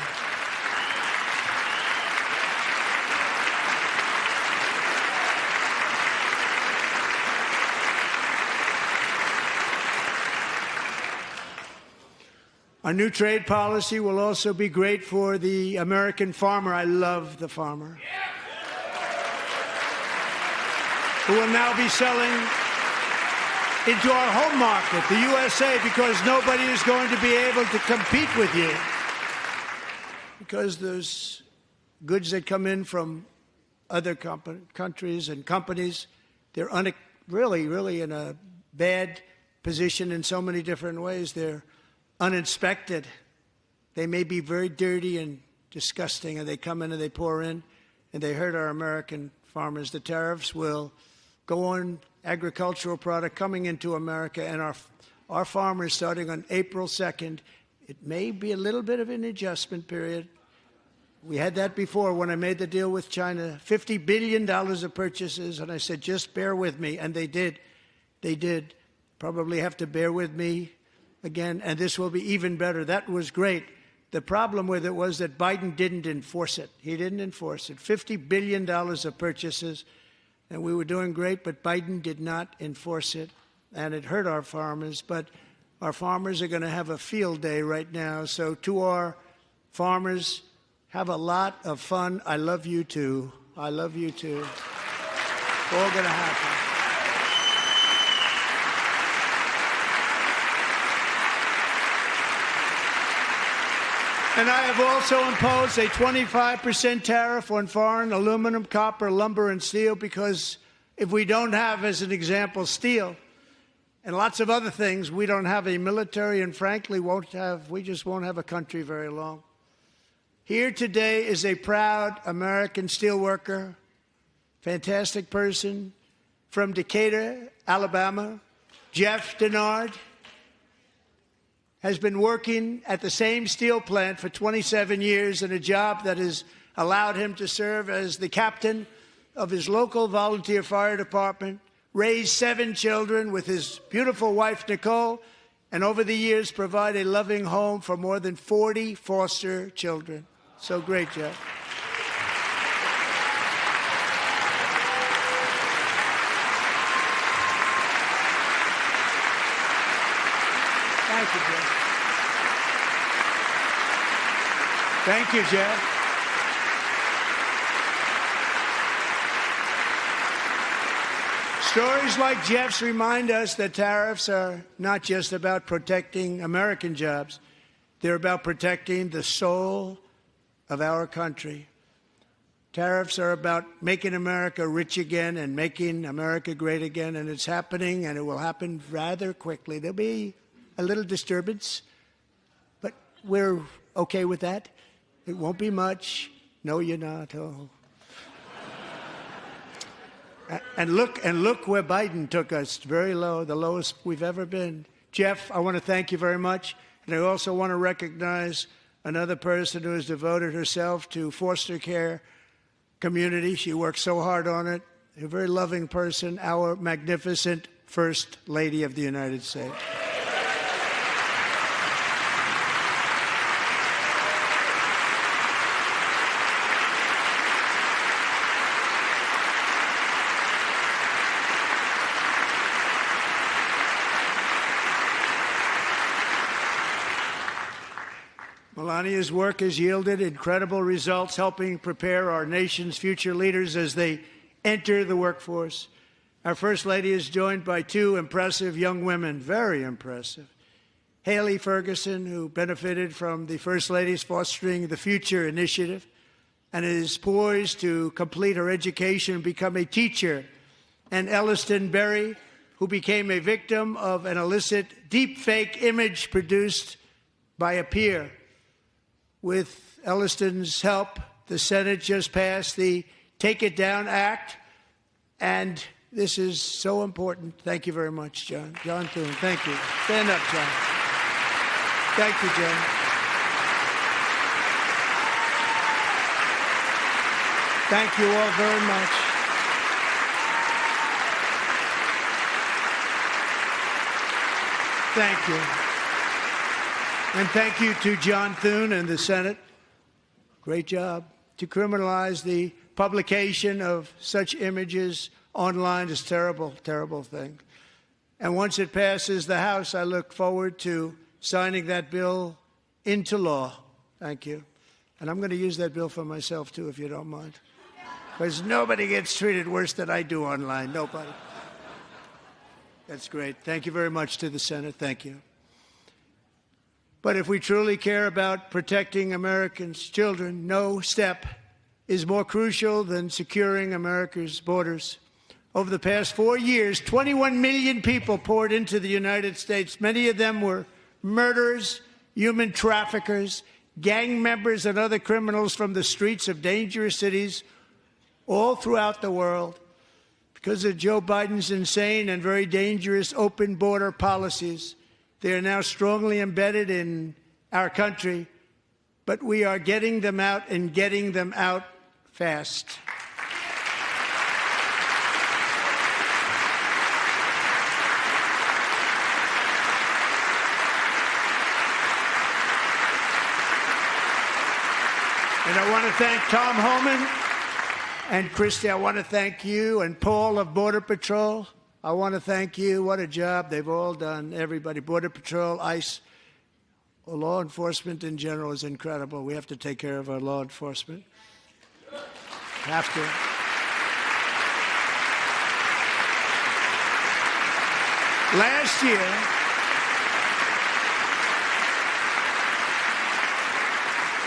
Our new trade policy will also be great for the American farmer. I love the farmer. Who will now be selling into our home market, the USA, because nobody is going to be able to compete with you. because there's goods that come in from other countries and companies. They're really in a bad position in so many different ways. They're uninspected. They may be very dirty and disgusting, and they come in and they pour in, and they hurt our American farmers. The tariffs will go on agricultural product coming into America, and our farmers, starting on April 2nd, it may be a little bit of an adjustment period. We had that before when I made the deal with China, $50 billion of purchases, and I said, just bear with me, and they did. They did. Probably have to bear with me again, and this will be even better. That was great. The problem with it was that Biden didn't enforce it. He didn't enforce it. $50 billion of purchases, and we were doing great, but Biden did not enforce it, and it hurt our farmers. But our farmers are going to have a field day right now. So to our farmers, have a lot of fun. I love you too. I love you too. It's all going to happen. And I have also imposed a 25% tariff on foreign aluminum, copper, lumber, and steel, because if we don't have, as an example, steel and lots of other things, we don't have a military, and frankly, we just won't have a country very long. Here today is a proud American steelworker, fantastic person from Decatur, Alabama, Jeff Denard. Has been working at the same steel plant for 27 years in a job that has allowed him to serve as the captain of his local volunteer fire department, raise 7 children with his beautiful wife, Nicole, and over the years provide a loving home for more than 40 foster children. So great, Jeff. Thank you, Jeff. Thank you, Jeff. Stories like Jeff's remind us that tariffs are not just about protecting American jobs. They're about protecting the soul of our country. Tariffs are about making America rich again and making America great again, and it's happening, and it will happen rather quickly. There'll be a little disturbance, but we're okay with that. It won't be much. No, you're not. Oh. And look where Biden took us, very low, the lowest we've ever been. Jeff, I want to thank you very much. And I also want to recognize another person who has devoted herself to foster care community. She works so hard on it. A very loving person, our magnificent First Lady of the United States. Melania's work has yielded incredible results, helping prepare our nation's future leaders as they enter the workforce. Our First Lady is joined by 2 impressive young women, very impressive. Haley Ferguson, who benefited from the First Lady's Fostering the Future initiative and is poised to complete her education and become a teacher. And Elliston Berry, who became a victim of an illicit deepfake image produced by a peer. With Elliston's help, the Senate just passed the Take It Down Act, and this is so important. Thank you very much, John. John Thune, thank you. Stand up, John. Thank you, John. Thank you all very much. Thank you. And thank you to John Thune and the Senate. Great job. To criminalize the publication of such images online is a terrible, terrible thing. And once it passes the House, I look forward to signing that bill into law. Thank you. And I'm going to use that bill for myself, too, if you don't mind. Because nobody gets treated worse than I do online. Nobody. That's great. Thank you very much to the Senate. Thank you. But if we truly care about protecting Americans' children, no step is more crucial than securing America's borders. Over the past 4 years, 21 million people poured into the United States. Many of them were murderers, human traffickers, gang members, and other criminals from the streets of dangerous cities all throughout the world. Because of Joe Biden's insane and very dangerous open border policies, they are now strongly embedded in our country, but we are getting them out and getting them out fast. And I want to thank Tom Homan and Christy. I want to thank you and Paul of Border Patrol. I want to thank you. What a job they've all done. Everybody, Border Patrol, ICE, law enforcement in general is incredible. We have to take care of our law enforcement. Have to. Last year,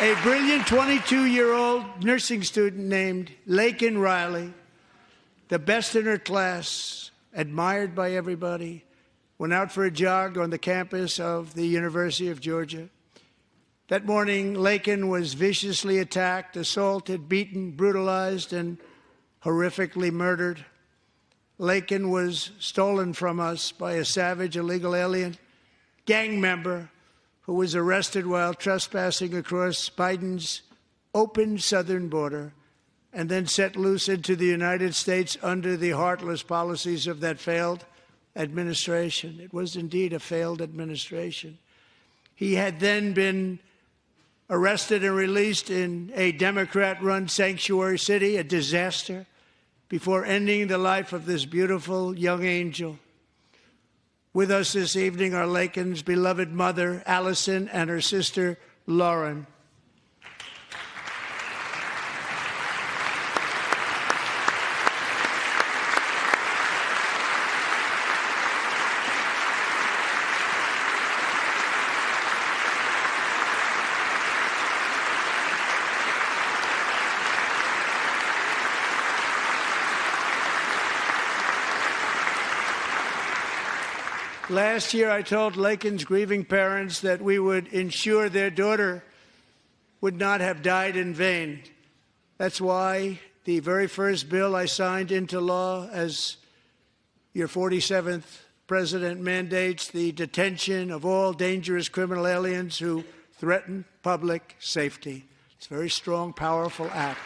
a brilliant 22-year-old nursing student named Laken Riley, the best in her class, admired by everybody, went out for a jog on the campus of the University of Georgia. That morning, Laken was viciously attacked, assaulted, beaten, brutalized, and horrifically murdered. Laken was stolen from us by a savage illegal alien gang member who was arrested while trespassing across Biden's open southern border and then set loose into the United States under the heartless policies of that failed administration. It was indeed a failed administration. He had then been arrested and released in a Democrat-run sanctuary city, a disaster, before ending the life of this beautiful young angel. With us this evening are Laken's beloved mother, Allison, and her sister, Lauren. Last year, I told Laken's grieving parents that we would ensure their daughter would not have died in vain. That's why the very first bill I signed into law as your 47th president mandates the detention of all dangerous criminal aliens who threaten public safety. It's a very strong, powerful act.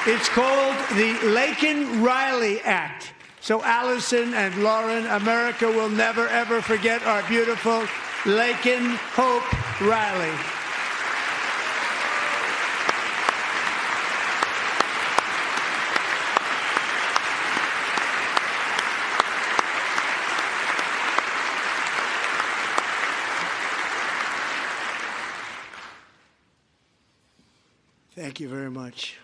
It's called the Laken-Riley Act. So Allison and Lauren, America will never, ever forget our beautiful Laken Hope Riley. Thank you very much.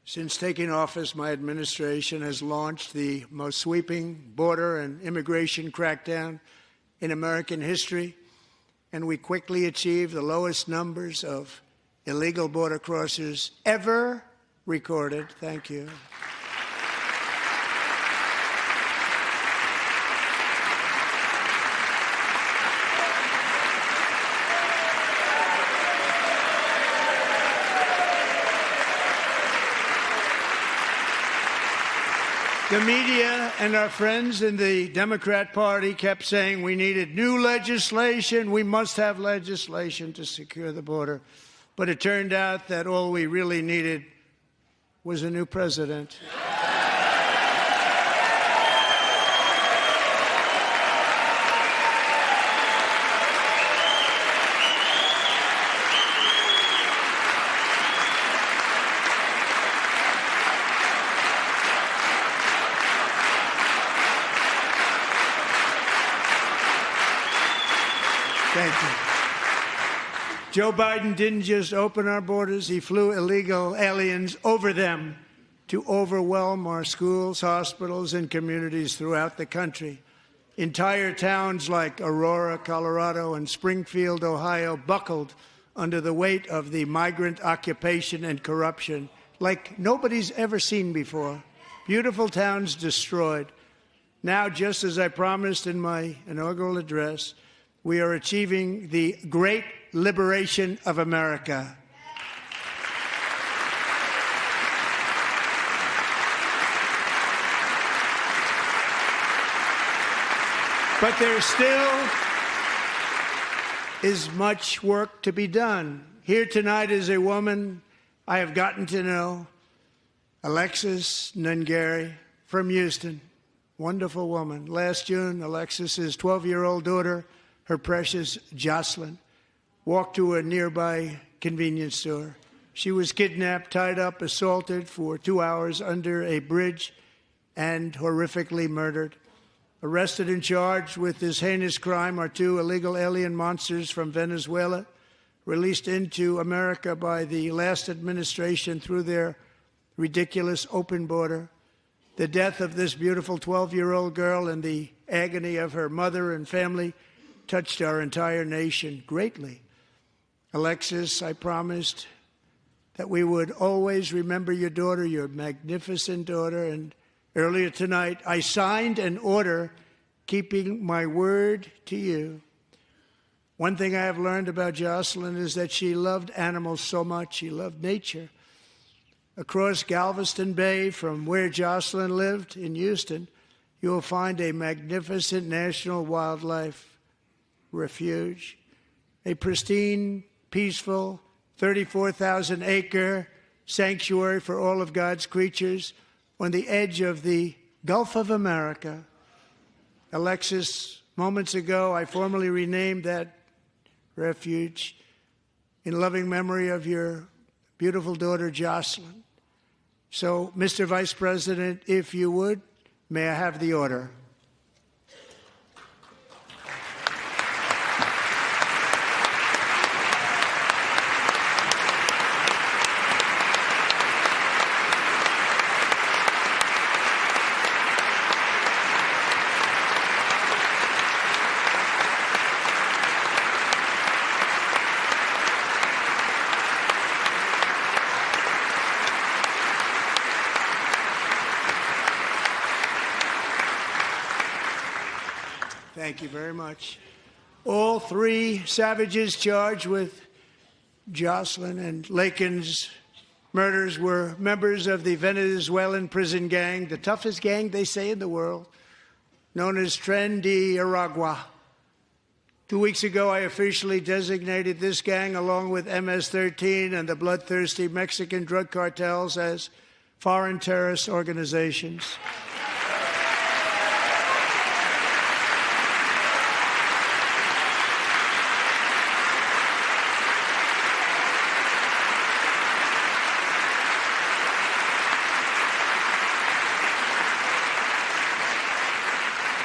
Since taking office, my administration has launched the most sweeping border and immigration crackdown in American history, and we quickly achieved the lowest numbers of illegal border crossers ever recorded. Thank you. The media and our friends in the Democrat Party kept saying we needed new legislation. We must have legislation to secure the border. But it turned out that all we really needed was a new president. Thank you. Joe Biden didn't just open our borders, he flew illegal aliens over them to overwhelm our schools, hospitals, and communities throughout the country. Entire towns like Aurora, Colorado, and Springfield, Ohio, buckled under the weight of the migrant occupation and corruption like nobody's ever seen before. Beautiful towns destroyed. Now, just as I promised in my inaugural address, we are achieving the great liberation of America. But there still is much work to be done. Here tonight is a woman I have gotten to know, Alexis Nungari from Houston. Wonderful woman. Last June, Alexis's 12-year-old daughter, her precious Jocelyn, walked to a nearby convenience store. She was kidnapped, tied up, assaulted for 2 hours under a bridge, and horrifically murdered. Arrested and charged with this heinous crime are 2 illegal alien monsters from Venezuela, released into America by the last administration through their ridiculous open border. The death of this beautiful 12-year-old girl and the agony of her mother and family touched our entire nation greatly. Alexis, I promised that we would always remember your daughter, your magnificent daughter, and earlier tonight I signed an order keeping my word to you. One thing I have learned about Jocelyn is that she loved animals so much. She loved nature. Across Galveston Bay, from where Jocelyn lived in Houston, you will find a magnificent national wildlife refuge, a pristine, peaceful, 34,000-acre sanctuary for all of God's creatures on the edge of the Gulf of America. Alexis, moments ago, I formally renamed that refuge in loving memory of your beautiful daughter, Jocelyn. So, Mr. Vice President, if you would, may I have the order? Thank you very much. All 3 savages charged with Jocelyn and Lakin's murders were members of the Venezuelan prison gang, the toughest gang, they say, in the world, known as Tren de Aragua. 2 weeks ago, I officially designated this gang, along with MS-13 and the bloodthirsty Mexican drug cartels, as foreign terrorist organizations.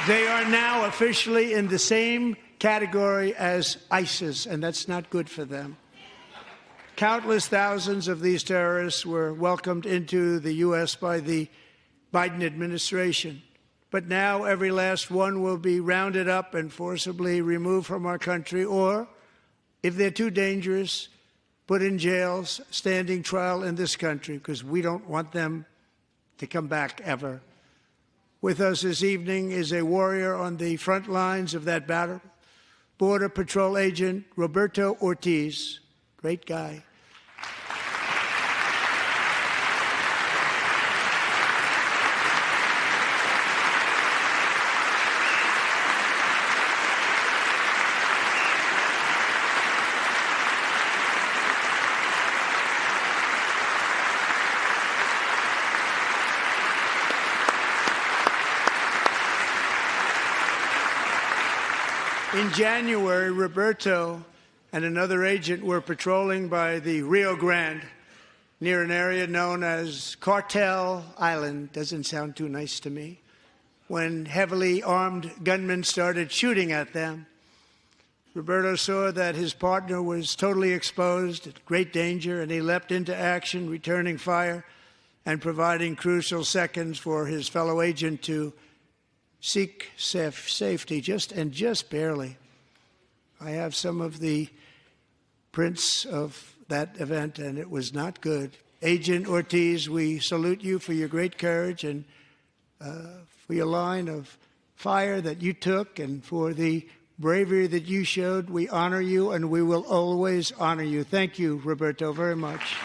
They are now officially in the same category as ISIS, and that's not good for them. Countless thousands of these terrorists were welcomed into the U.S. by the Biden administration. But now every last one will be rounded up and forcibly removed from our country, or, if they're too dangerous, put in jails, standing trial in this country, because we don't want them to come back ever. With us this evening is a warrior on the front lines of that battle, Border Patrol Agent Roberto Ortiz. Great guy. In January, Roberto and another agent were patrolling by the Rio Grande near an area known as Cartel Island. Doesn't sound too nice to me. When heavily armed gunmen started shooting at them. Roberto saw that his partner was totally exposed, at great danger, and he leapt into action, returning fire and providing crucial seconds for his fellow agent to seek safety, just barely. I have some of the prints of that event, and it was not good. Agent Ortiz, we salute you for your great courage and for your line of fire that you took and for the bravery that you showed. We honor you, and we will always honor you. Thank you, Roberto, very much.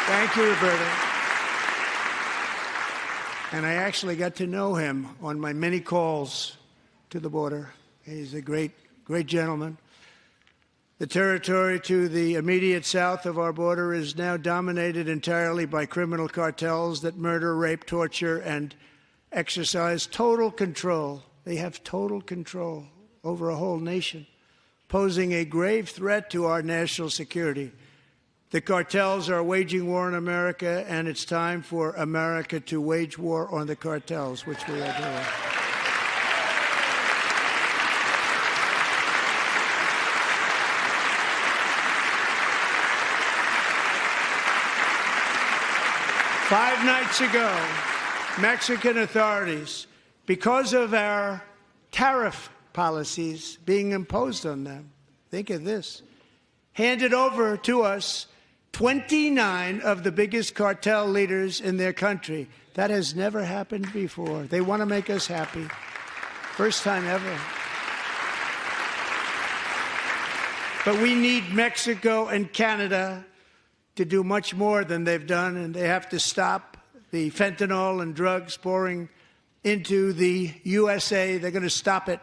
Thank you, Roberto. And I actually got to know him on my many calls to the border. He's a great gentleman. The territory to the immediate south of our border is now dominated entirely by criminal cartels that murder, rape, torture, and exercise total control. They have total control over a whole nation, posing a grave threat to our national security. The cartels are waging war in America, and it's time for America to wage war on the cartels, which we are doing. Five nights ago, Mexican authorities, because of our tariff policies being imposed on them, think of this, handed over to us 29 of the biggest cartel leaders in their country. That has never happened before. They want to make us happy. First time ever. But we need Mexico and Canada to do much more than they've done, and they have to stop the fentanyl and drugs pouring into the USA. They're going to stop it.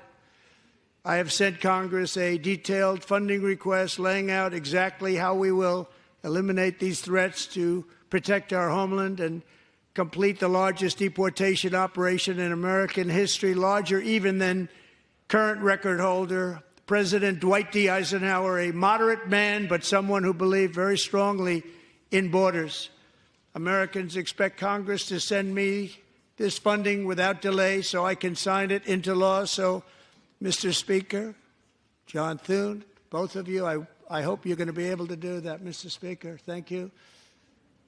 I have sent Congress a detailed funding request laying out exactly how we will eliminate these threats to protect our homeland and complete the largest deportation operation in American history, larger even than current record holder President Dwight D. Eisenhower, a moderate man, but someone who believed very strongly in borders. Americans expect Congress to send me this funding without delay so I can sign it into law. So, Mr. Speaker, John Thune, both of you, I hope you're going to be able to do that, Mr. Speaker. Thank you.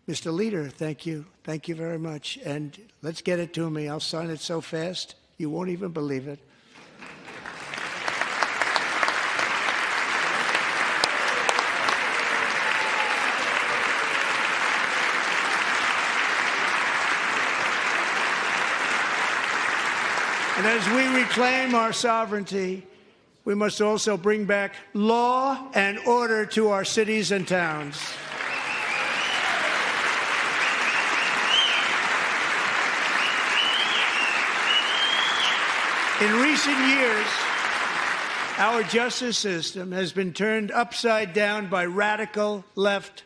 Mr. Leader, thank you. Thank you very much. And let's get it to me. I'll sign it so fast, you won't even believe it. And as we reclaim our sovereignty, we must also bring back law and order to our cities and towns. In recent years, our justice system has been turned upside down by radical left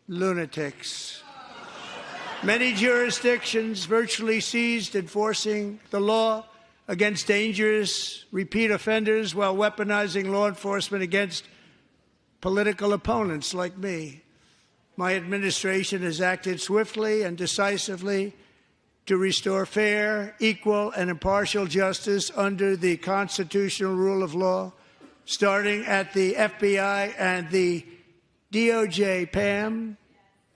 lunatics. Many jurisdictions virtually ceased enforcing the law against dangerous repeat offenders while weaponizing law enforcement against political opponents like me. My administration has acted swiftly and decisively to restore fair, equal, and impartial justice under the constitutional rule of law, starting at the FBI and the DOJ. Pam,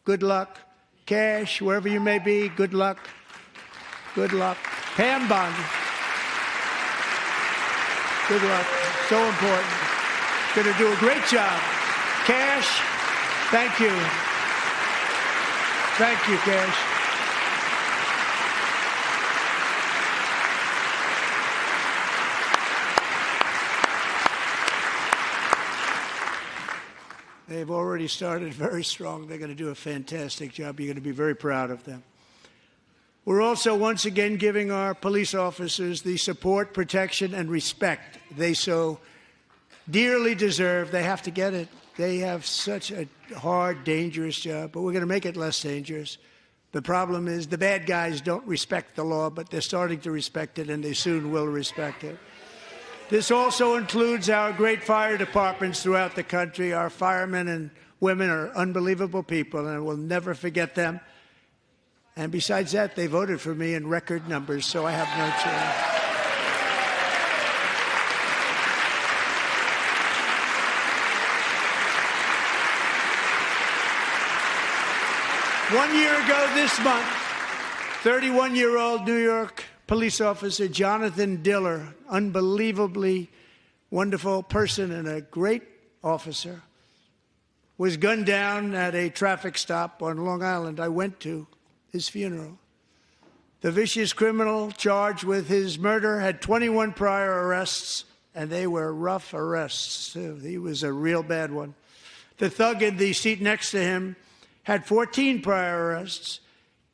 good luck. Cash, wherever you may be, good luck. Good luck. Pam Bondi. Good luck. So important. Going to do a great job. Cash, thank you. Thank you, Cash. They've already started very strong. They're going to do a fantastic job. You're going to be very proud of them. We're also once again giving our police officers the support, protection, and respect they so dearly deserve. They have to get it. They have such a hard, dangerous job, but we're going to make it less dangerous. The problem is the bad guys don't respect the law, but they're starting to respect it, and they soon will respect it. This also includes our great fire departments throughout the country. Our firemen and women are unbelievable people, and I will never forget them. And besides that, they voted for me in record numbers, so I have no choice. 1 year ago this month, 31-year-old New York police officer Jonathan Diller, unbelievably wonderful person and a great officer, was gunned down at a traffic stop on Long Island. I went to his funeral. The vicious criminal charged with his murder had 21 prior arrests, and they were rough arrests, too. He was a real bad one. The thug in the seat next to him had 14 prior arrests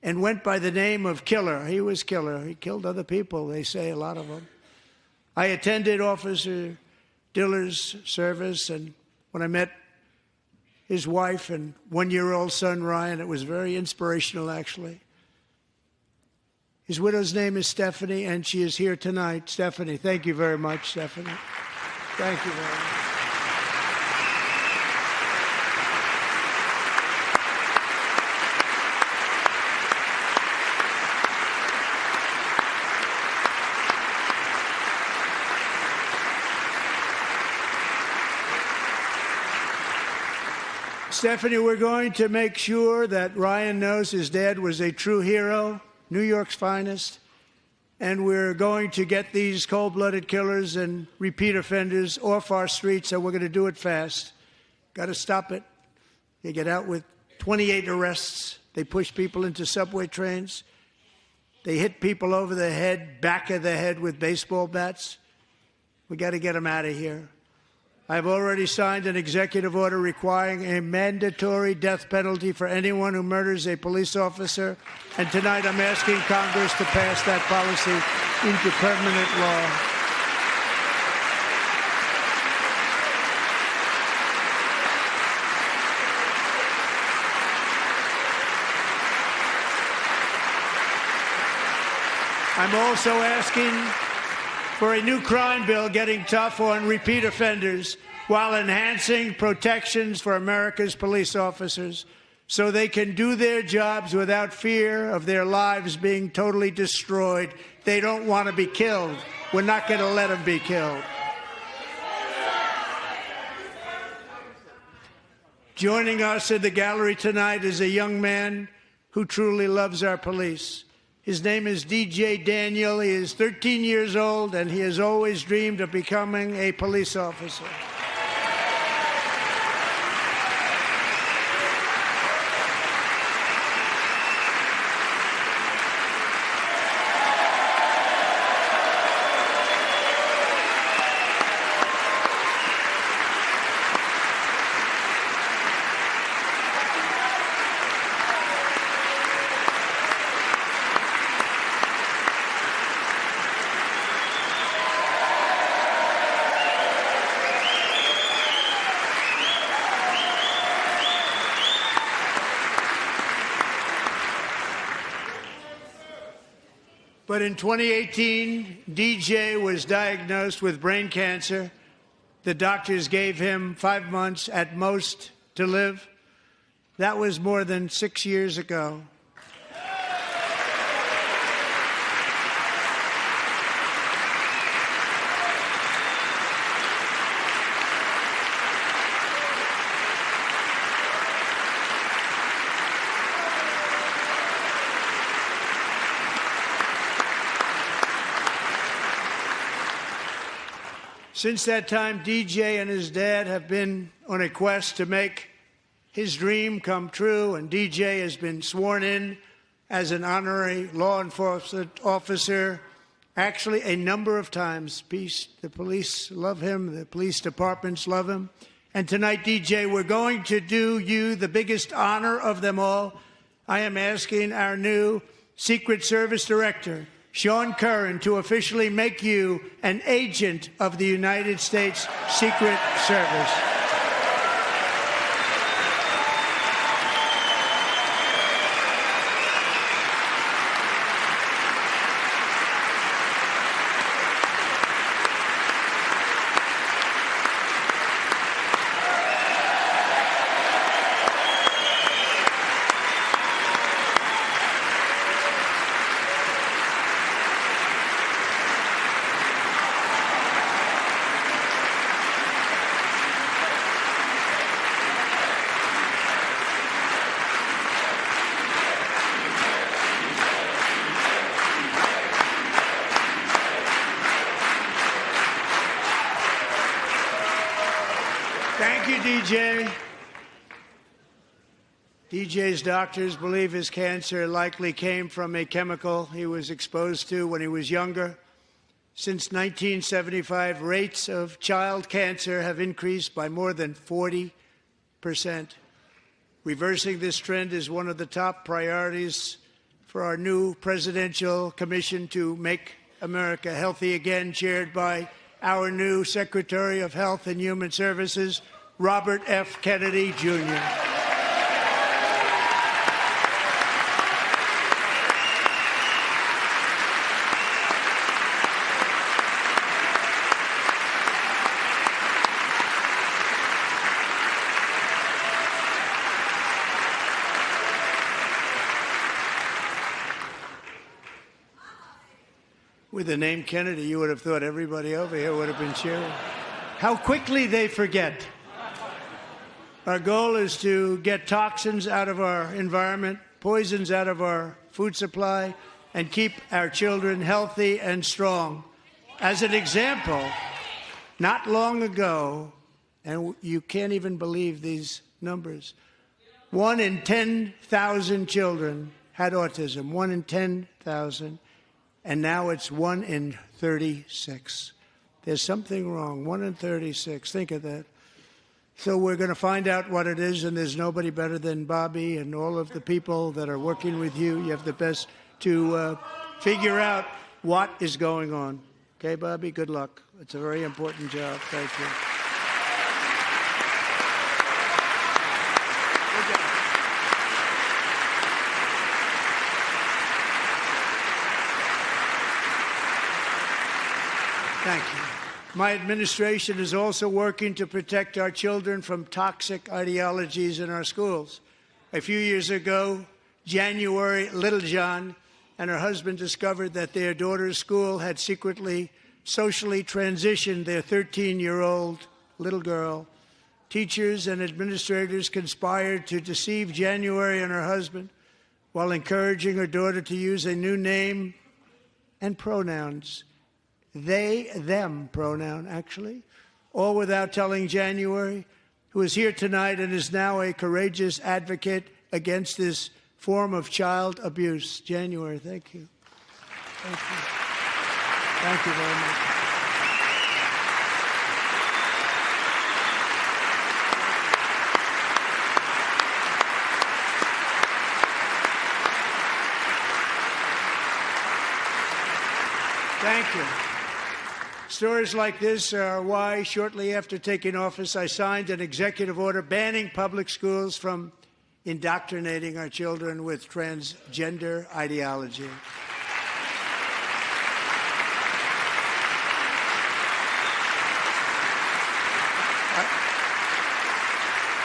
and went by the name of Killer. He was Killer. He killed other people, they say, a lot of them. I attended Officer Diller's service, and when I met his wife and one-year-old son, Ryan, it was very inspirational, actually. His widow's name is Stephanie, and she is here tonight. Stephanie, thank you very much, Stephanie. Thank you very much. Stephanie, we're going to make sure that Ryan knows his dad was a true hero, New York's finest, and we're going to get these cold-blooded killers and repeat offenders off our streets, and we're going to do it fast. Got to stop it. They get out with 28 arrests. They push people into subway trains. They hit people over the head, back of the head with baseball bats. We got to get them out of here. I've already signed an executive order requiring a mandatory death penalty for anyone who murders a police officer, and tonight I'm asking Congress to pass that policy into permanent law. I'm also asking for a new crime bill getting tough on repeat offenders while enhancing protections for America's police officers so they can do their jobs without fear of their lives being totally destroyed. They don't want to be killed. We're not going to let them be killed. Joining us in the gallery tonight is a young man who truly loves our police. His name is DJ Daniel. He is 13 years old, and he has always dreamed of becoming a police officer. But in 2018, DJ was diagnosed with brain cancer. The doctors gave him 5 months at most to live. That was more than 6 years ago. Since that time, DJ and his dad have been on a quest to make his dream come true, and DJ has been sworn in as an honorary law enforcement officer, actually a number of times. The police love him, the police departments love him. And tonight, DJ, we're going to do you the biggest honor of them all. I am asking our new Secret Service Director, Sean Curran, to officially make you an agent of the United States Secret Service. DJ. DJ's doctors believe his cancer likely came from a chemical he was exposed to when he was younger. Since 1975, rates of child cancer have increased by more than 40%. Reversing this trend is one of the top priorities for our new presidential commission to make America healthy again, chaired by our new Secretary of Health and Human Services, Robert F. Kennedy, Jr. With the name Kennedy, you would have thought everybody over here would have been cheering. How quickly they forget. Our goal is to get toxins out of our environment, poisons out of our food supply, and keep our children healthy and strong. As an example, not long ago, and you can't even believe these numbers, 1 in 10,000 children had autism, 1 in 10,000. And now it's 1 in 36. There's something wrong. 1 in 36. Think of that. So we're going to find out what it is, and there's nobody better than Bobby and all of the people that are working with you. You have the best to figure out what is going on. Okay, Bobby? Good luck. It's a very important job. Thank you. Thank you. My administration is also working to protect our children from toxic ideologies in our schools. A few years ago, January Littlejohn and her husband discovered that their daughter's school had secretly socially transitioned their 13-year-old little girl. Teachers and administrators conspired to deceive January and her husband while encouraging her daughter to use a new name and pronouns. They, them pronoun, actually, all without telling January, who is here tonight and is now a courageous advocate against this form of child abuse. January, thank you. Thank you. Thank you very much. Thank you. Stories like this are why, shortly after taking office, I signed an executive order banning public schools from indoctrinating our children with transgender ideology.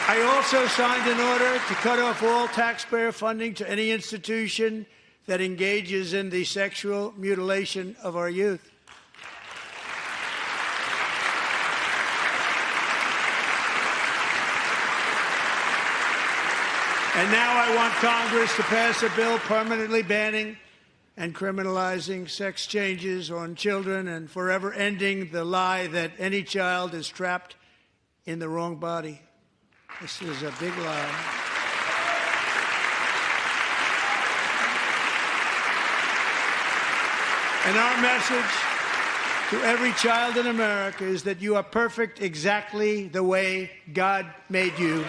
I also signed an order to cut off all taxpayer funding to any institution that engages in the sexual mutilation of our youth. And now I want Congress to pass a bill permanently banning and criminalizing sex changes on children and forever ending the lie that any child is trapped in the wrong body. This is a big lie. And our message to every child in America is that you are perfect exactly the way God made you.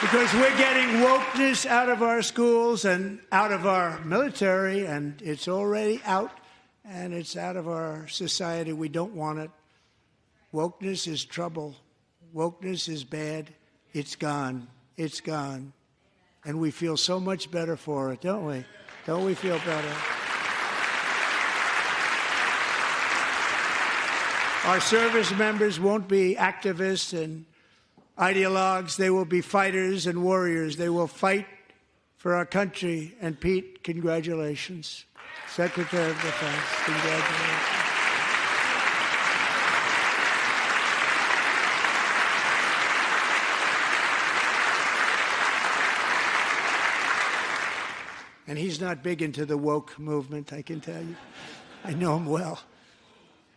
Because we're getting wokeness out of our schools and out of our military, and it's already out, and it's out of our society. We don't want it. Wokeness is trouble. Wokeness is bad. It's gone. It's gone. And we feel so much better for it, don't we? Don't we feel better? Our service members won't be activists and ideologues. They will be fighters and warriors. They will fight for our country. And Pete, congratulations. Secretary of Defense, congratulations. And he's not big into the woke movement, I can tell you. I know him well.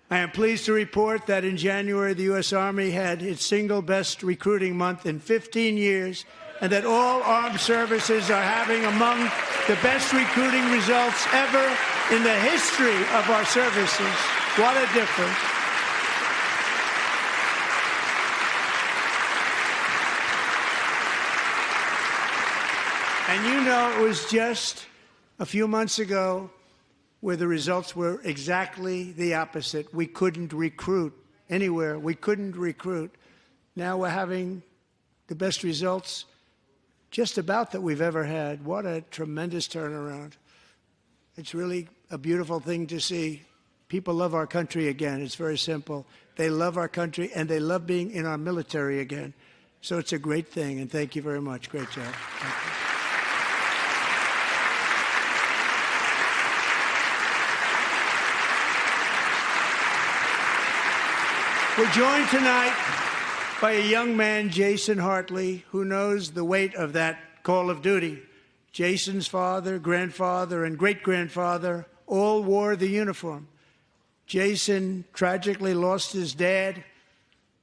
I am pleased to report that in January, the U.S. Army had its single best recruiting month in 15 years, and that all armed services are having among the best recruiting results ever in the history of our services. What a difference. And you know, it was just a few months ago where the results were exactly the opposite. We couldn't recruit anywhere. We couldn't recruit. Now we're having the best results just about that we've ever had. What a tremendous turnaround. It's really a beautiful thing to see. People love our country again. It's very simple. They love our country, and they love being in our military again. So it's a great thing, and thank you very much. Great job. Thank you. We're joined tonight by a young man, Jason Hartley, who knows the weight of that call of duty. Jason's father, grandfather, and great-grandfather all wore the uniform. Jason tragically lost his dad,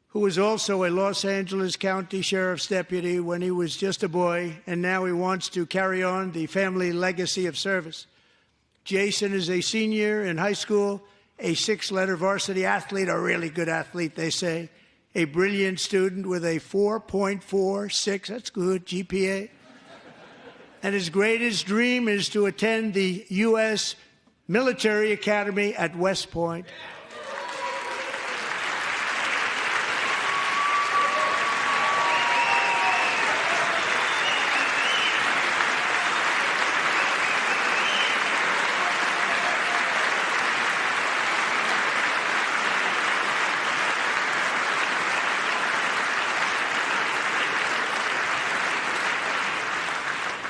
who was also a Los Angeles County Sheriff's deputy when he was just a boy, and now he wants to carry on the family legacy of service. Jason is a senior in high school, a 6-letter varsity athlete, a really good athlete, they say, a brilliant student with a 4.46, that's good, GPA. And his greatest dream is to attend the U.S. Military Academy at West Point.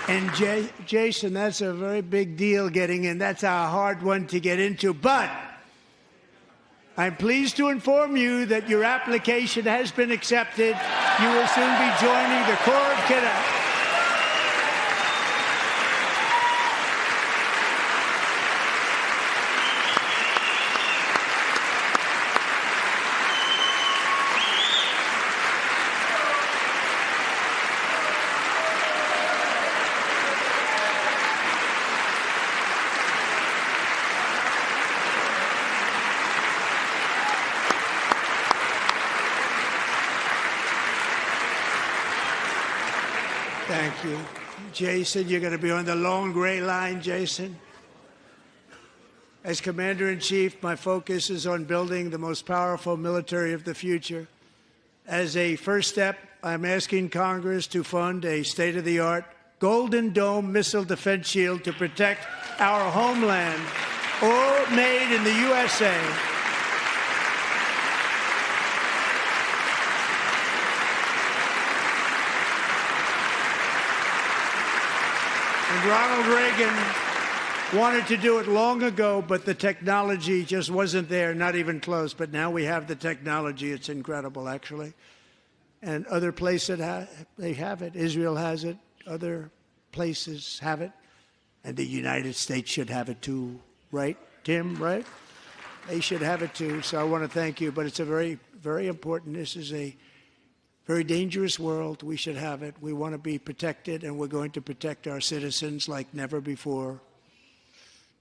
And Jason, that's a very big deal getting in. That's a hard one to get into. But I'm pleased to inform you that your application has been accepted. You will soon be joining the Corps of Cadets. Thank you. Jason, you're going to be on the long gray line, Jason. As Commander-in-Chief, my focus is on building the most powerful military of the future. As a first step, I'm asking Congress to fund a state-of-the-art Golden Dome missile defense shield to protect our homeland, all made in the USA. And Ronald Reagan wanted to do it long ago, but the technology just wasn't there, not even close. But now we have the technology. It's incredible, actually. And other places, they have it. Israel has it. Other places have it. And the United States should have it too, right, Tim, right? They should have it too. So I want to thank you. But it's a very, very important. This is a very dangerous world. We should have it. We want to be protected, and we're going to protect our citizens like never before.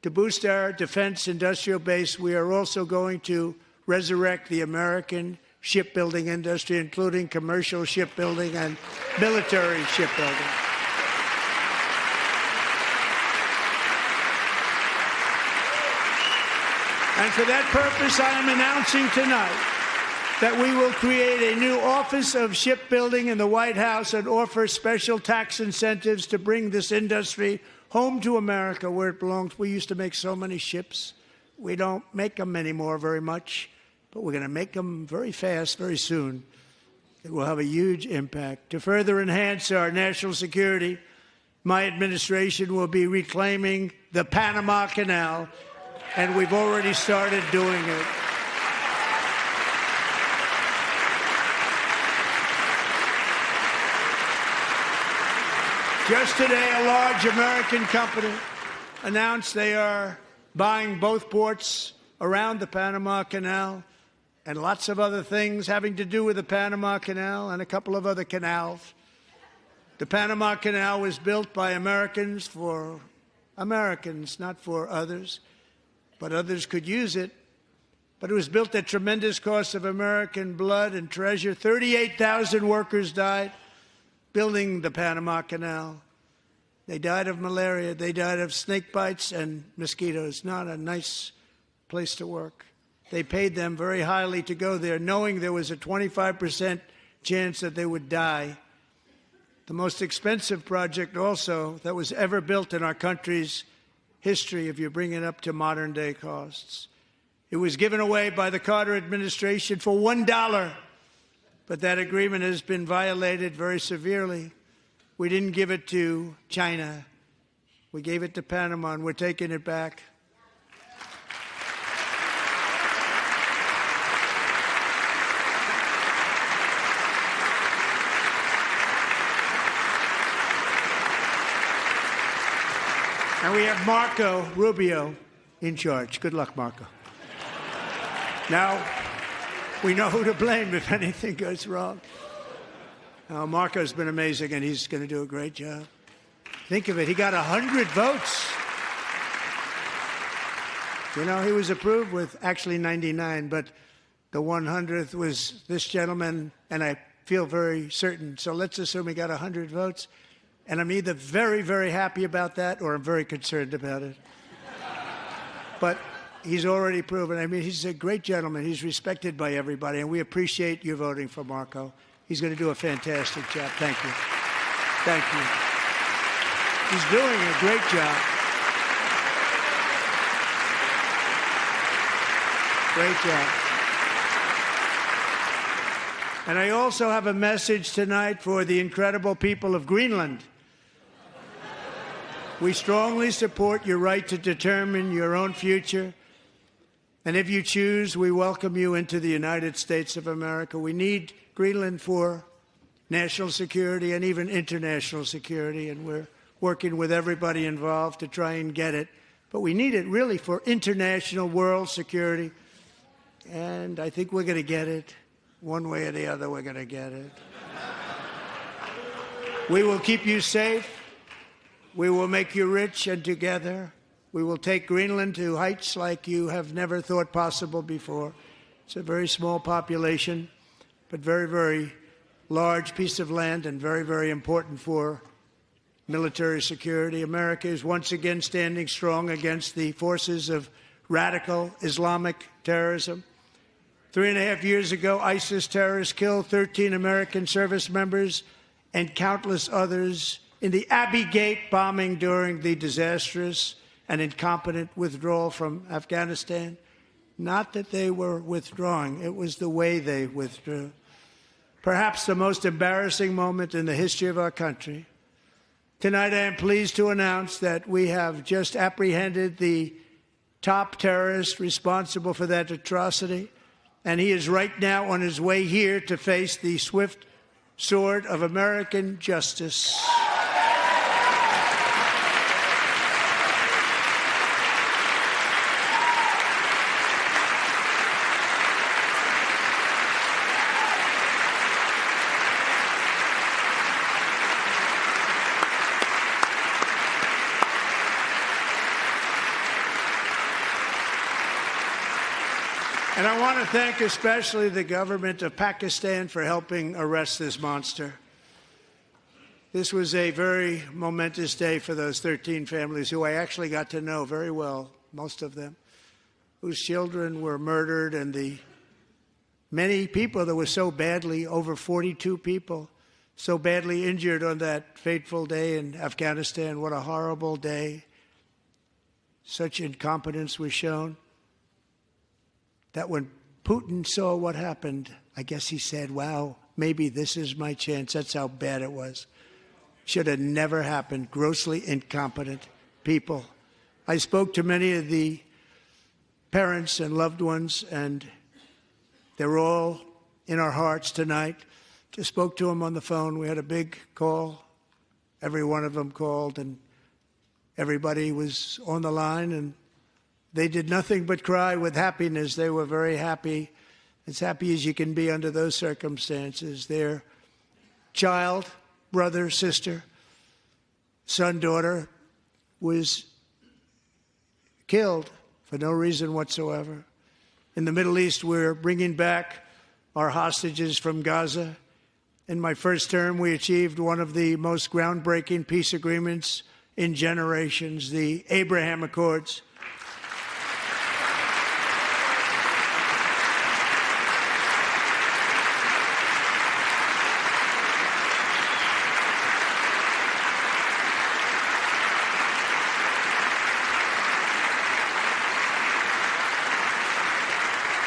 To boost our defense industrial base, we are also going to resurrect the American shipbuilding industry, including commercial shipbuilding and military shipbuilding. And for that purpose, I am announcing tonight that we will create a new Office of Shipbuilding in the White House and offer special tax incentives to bring this industry home to America where it belongs. We used to make so many ships. We don't make them anymore very much, but we're going to make them very fast, very soon. It will have a huge impact. To further enhance our national security, my administration will be reclaiming the Panama Canal, and we've already started doing it. Just today, a large American company announced they are buying both ports around the Panama Canal and lots of other things having to do with the Panama Canal and a couple of other canals. The Panama Canal was built by Americans for Americans, not for others, but others could use it. But it was built at tremendous cost of American blood and treasure. 38,000 workers died building the Panama Canal. They died of malaria. They died of snake bites and mosquitoes. Not a nice place to work. They paid them very highly to go there, knowing there was a 25% chance that they would die. The most expensive project also that was ever built in our country's history, if you bring it up to modern day costs. It was given away by the Carter administration for $1, but that agreement has been violated very severely. We didn't give it to China. We gave it to Panama, and we're taking it back. And we have Marco Rubio in charge. Good luck, Marco. Now, we know who to blame if anything goes wrong. Marco's been amazing, and he's going to do a great job. Think of it. He got 100 votes. You know, he was approved with actually 99, but the 100th was this gentleman, and I feel very certain. So let's assume he got 100 votes. And I'm either very, very happy about that or I'm very concerned about it. But he's already proven. I mean, he's a great gentleman. He's respected by everybody, and we appreciate you voting for Marco. He's going to do a fantastic job. Thank you. Thank you. He's doing a great job. Great job. And I also have a message tonight for the incredible people of Greenland. We strongly support your right to determine your own future. And if you choose, we welcome you into the United States of America. We need Greenland for national security and even international security, and we're working with everybody involved to try and get it. But we need it really for international world security, and I think we're going to get it. One way or the other, we're going to get it. We will keep you safe. We will make you rich, and together we will take Greenland to heights like you have never thought possible before. It's a very small population, but very, very large piece of land and very, very important for military security. America is once again standing strong against the forces of radical Islamic terrorism. 3.5 years ago, ISIS terrorists killed 13 American service members and countless others in the Abbey Gate bombing during the disastrous and incompetent withdrawal from Afghanistan. Not that they were withdrawing, it was the way they withdrew. Perhaps the most embarrassing moment in the history of our country. Tonight, I am pleased to announce that we have just apprehended the top terrorist responsible for that atrocity, and he is right now on his way here to face the swift sword of American justice. And I want to thank especially the government of Pakistan for helping arrest this monster. This was a very momentous day for those 13 families who I actually got to know very well, most of them, whose children were murdered, and the many people that were so badly, over 42 people, so badly injured on that fateful day in Afghanistan. What a horrible day. Such incompetence was shown that when Putin saw what happened, I guess he said, wow, maybe this is my chance. That's how bad it was. Should have never happened. Grossly incompetent people. I spoke to many of the parents and loved ones, and they're all in our hearts tonight. Just spoke to them on the phone. We had a big call. Every one of them called, and Everybody was on the line, and they did nothing but cry with happiness. They were very happy, as happy as you can be under those circumstances. Their child, brother, sister, son, daughter was killed for no reason whatsoever. In the Middle East, we're bringing back our hostages from Gaza. In my first term, we achieved one of the most groundbreaking peace agreements in generations, the Abraham Accords.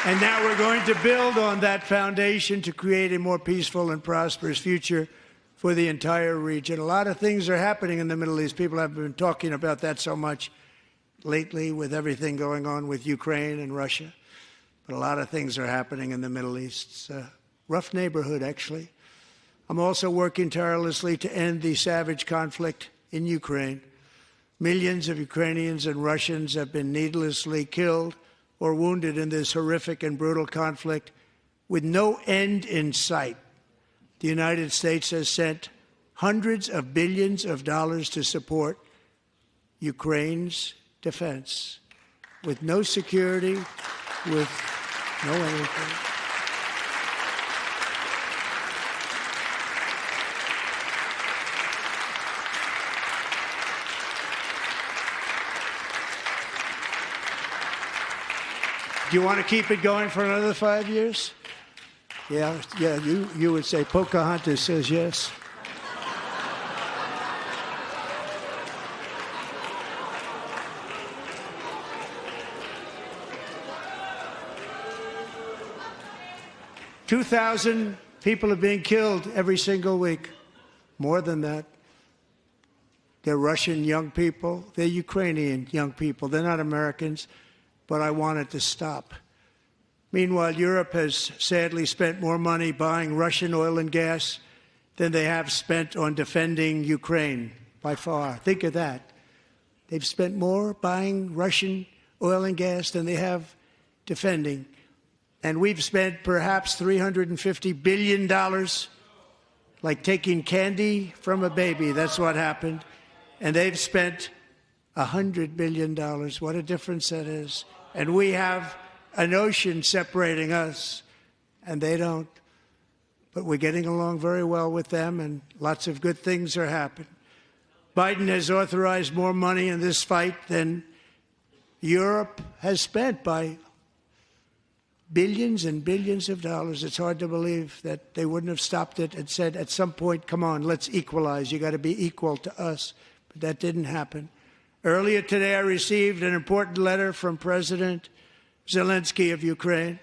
And now we're going to build on that foundation to create a more peaceful and prosperous future for the entire region. A lot of things are happening in the Middle East. People have been talking about that so much lately with everything going on with Ukraine and Russia. But a lot of things are happening in the Middle East. It's a rough neighborhood, actually. I'm also working tirelessly to end the savage conflict in Ukraine. Millions of Ukrainians and Russians have been needlessly killed or wounded in this horrific and brutal conflict with no end in sight. The United States has sent hundreds of billions of dollars to support Ukraine's defense with no security, with no anything. Do you want to keep it going for another 5 years? Yeah, you would say Pocahontas says yes. $2,000 people are being killed every single week. More than that. They're Russian young people. They're Ukrainian young people. They're not Americans. But I want it to stop. Meanwhile, Europe has sadly spent more money buying Russian oil and gas than they have spent on defending Ukraine, by far. Think of that. They've spent more buying Russian oil and gas than they have defending. And we've spent perhaps $350 billion, like taking candy from a baby. That's what happened. And they've spent $100 billion. What a difference that is. And we have an ocean separating us, and they don't. But we're getting along very well with them, and lots of good things are happening. Biden has authorized more money in this fight than Europe has spent, by billions and billions of dollars. It's hard to believe that they wouldn't have stopped it and said, at some point, come on, let's equalize. You got to be equal to us. But that didn't happen. Earlier today, I received an important letter from President Zelensky of Ukraine.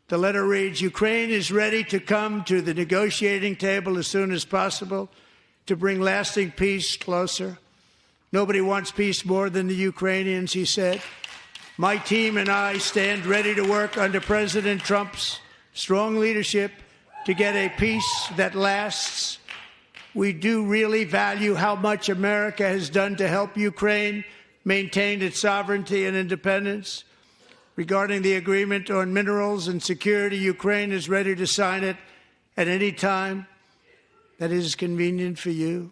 The letter reads, Ukraine is ready to come to the negotiating table as soon as possible to bring lasting peace closer. Nobody wants peace more than the Ukrainians, he said. My team and I stand ready to work under President Trump's strong leadership to get a peace that lasts. We do really value how much America has done to help Ukraine maintain its sovereignty and independence. Regarding the agreement on minerals and security, Ukraine is ready to sign it at any time that is convenient for you.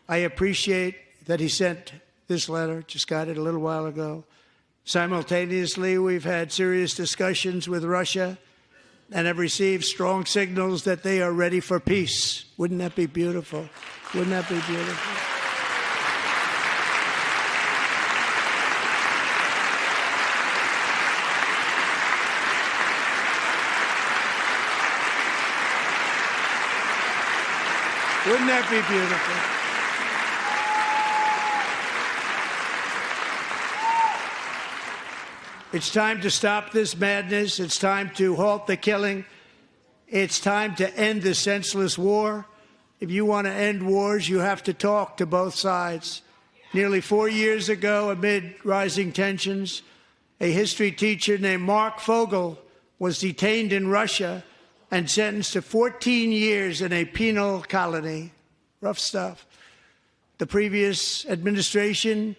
I appreciate that he sent this letter, just got it a little while ago. Simultaneously, we've had serious discussions with Russia and have received strong signals that they are ready for peace. Wouldn't that be beautiful? Wouldn't that be beautiful? Wouldn't that be beautiful? It's time to stop this madness. It's time to halt the killing. It's time to end this senseless war. If you want to end wars, you have to talk to both sides. Nearly 4 years ago, amid rising tensions, a history teacher named Mark Fogel was detained in Russia and sentenced to 14 years in a penal colony. Rough stuff. The previous administration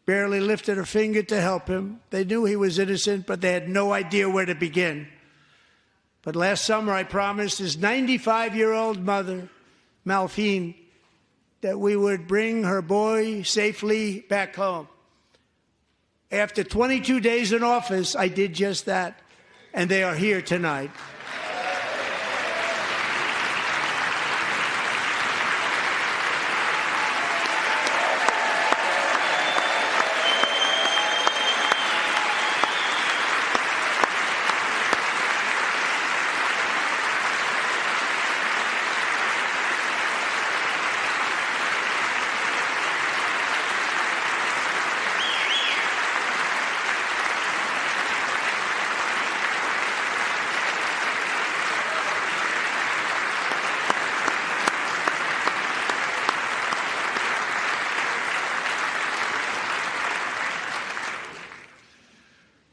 barely lifted a finger to help him. They knew he was innocent, but they had no idea where to begin. But last summer, I promised his 95-year-old mother, Malphine, that we would bring her boy safely back home. After 22 days in office, I did just that, and they are here tonight.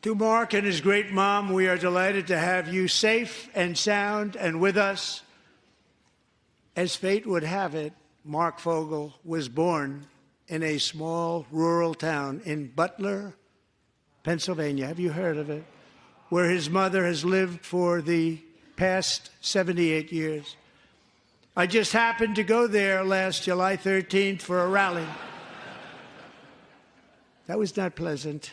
To Mark and his great mom, we are delighted to have you safe and sound and with us. As fate would have it, Mark Fogel was born in a small rural town in Butler, Pennsylvania. Have you heard of it? Where his mother has lived for the past 78 years. I just happened to go there last July 13th for a rally. That was not pleasant.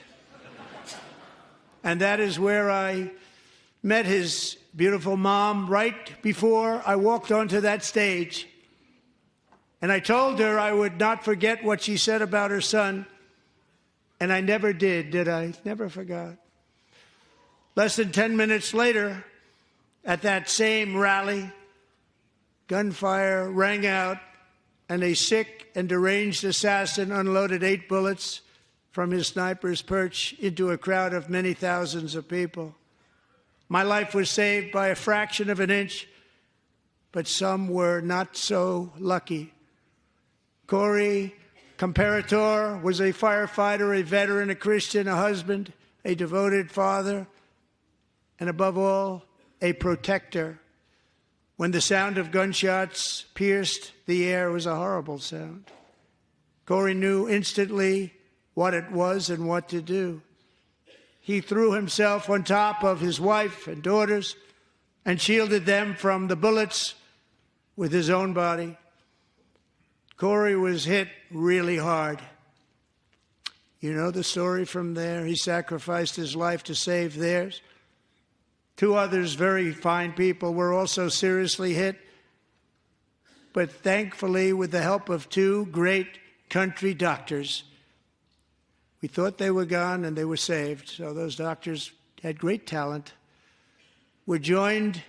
And that is where I met his beautiful mom right before I walked onto that stage. And I told her I would not forget what she said about her son. And I never did I? Never forgot. Less than 10 minutes later, at that same rally, gunfire rang out, and a sick and deranged assassin unloaded 8 bullets from his sniper's perch into a crowd of many thousands of people. My life was saved by a fraction of an inch, but some were not so lucky. Corey Comparator was a firefighter, a veteran, a Christian, a husband, a devoted father, and above all, a protector. When the sound of gunshots pierced the air, it was a horrible sound. Corey knew instantly what it was and what to do. He threw himself on top of his wife and daughters and shielded them from the bullets with his own body. Corey was hit really hard. You know the story from there. He sacrificed his life to save theirs. 2 others, very fine people, were also seriously hit. But thankfully, with the help of 2 great country doctors, we thought they were gone and they were saved. So those doctors had great talent. We're joined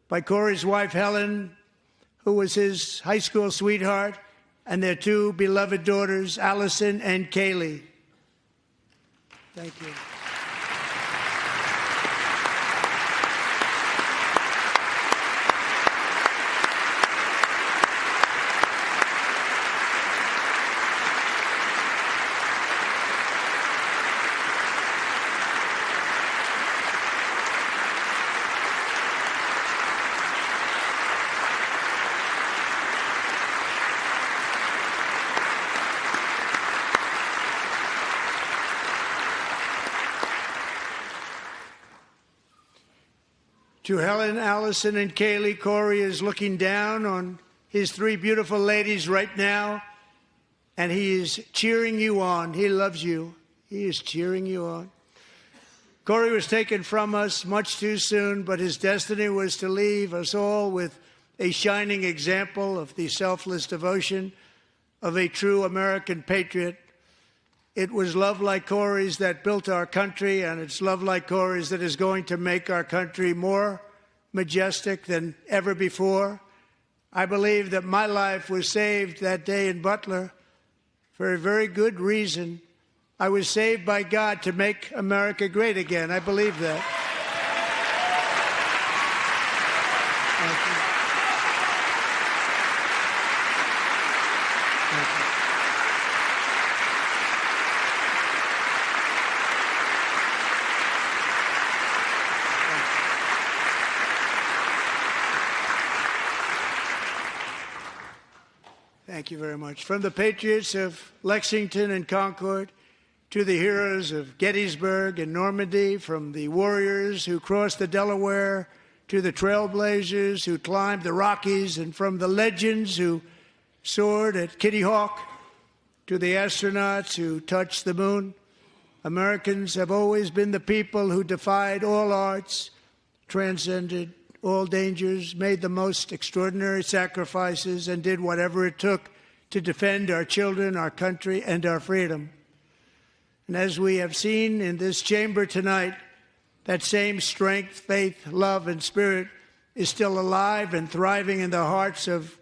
by Corey's wife, Helen, who was his high school sweetheart, and their 2 beloved daughters, Allison and Kaylee. Thank you. To Helen, Allison, and Kaylee, Corey is looking down on his 3 beautiful ladies right now, and he is cheering you on. He loves you. He is cheering you on. Corey was taken from us much too soon, but his destiny was to leave us all with a shining example of the selfless devotion of a true American patriot. It was love like Corey's that built our country, and it's love like Corey's that is going to make our country more majestic than ever before. I believe that my life was saved that day in Butler for a very good reason. I was saved by God to make America great again. I believe that. Thank you. Thank you. Thank you very much. From the patriots of Lexington and Concord to the heroes of Gettysburg and Normandy, from the warriors who crossed the Delaware to the trailblazers who climbed the Rockies, and from the legends who soared at Kitty Hawk to the astronauts who touched the moon, Americans have always been the people who defied all odds, transcended all dangers, made the most extraordinary sacrifices, and did whatever it took to defend our children, our country, and our freedom. And as we have seen in this chamber tonight, that same strength, faith, love, and spirit is still alive and thriving in the hearts of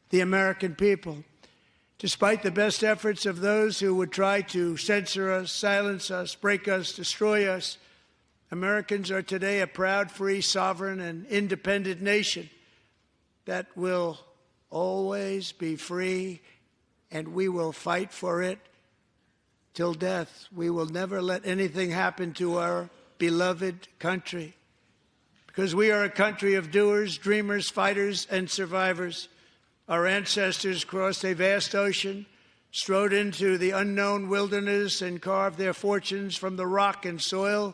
the American people. Despite the best efforts of those who would try to censor us, silence us, break us, destroy us, Americans are today a proud, free, sovereign, and independent nation that will always be free, and we will fight for it till death. We will never let anything happen to our beloved country, because we are a country of doers, dreamers, fighters, and survivors. Our ancestors crossed a vast ocean, strode into the unknown wilderness, and carved their fortunes from the rock and soil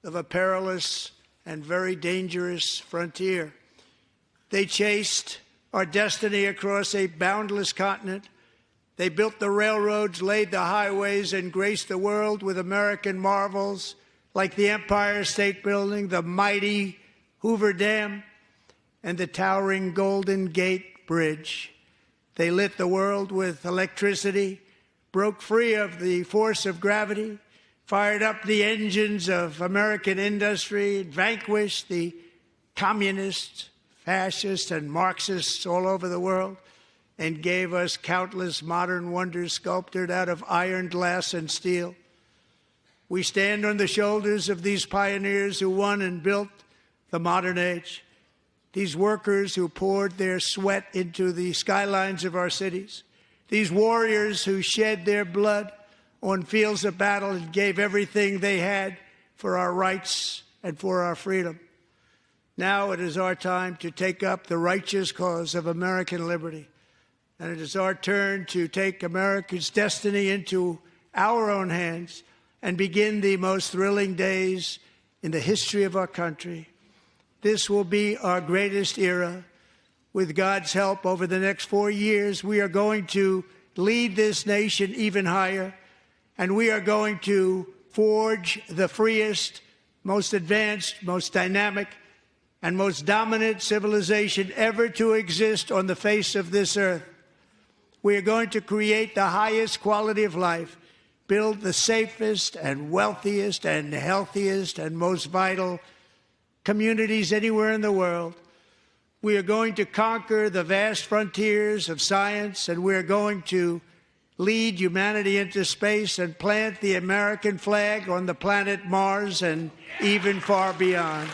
of a perilous and very dangerous frontier. They chased our destiny across a boundless continent. They built the railroads, laid the highways, and graced the world with American marvels like the Empire State Building, the mighty Hoover Dam, and the towering Golden Gate Bridge. They lit the world with electricity, broke free of the force of gravity, fired up the engines of American industry, vanquished the communists, fascists, and Marxists all over the world, and gave us countless modern wonders sculptured out of iron, glass, and steel. We stand on the shoulders of these pioneers who won and built the modern age, these workers who poured their sweat into the skylines of our cities, these warriors who shed their blood on fields of battle and gave everything they had for our rights and for our freedom. Now it is our time to take up the righteous cause of American liberty. And it is our turn to take America's destiny into our own hands and begin the most thrilling days in the history of our country. This will be our greatest era. With God's help, over the next 4 years, we are going to lead this nation even higher, and we are going to forge the freest, most advanced, most dynamic, and most dominant civilization ever to exist on the face of this earth. We are going to create the highest quality of life, build the safest and wealthiest and healthiest and most vital communities anywhere in the world. We are going to conquer the vast frontiers of science, and we are going to lead humanity into space and plant the American flag on the planet Mars and even far beyond.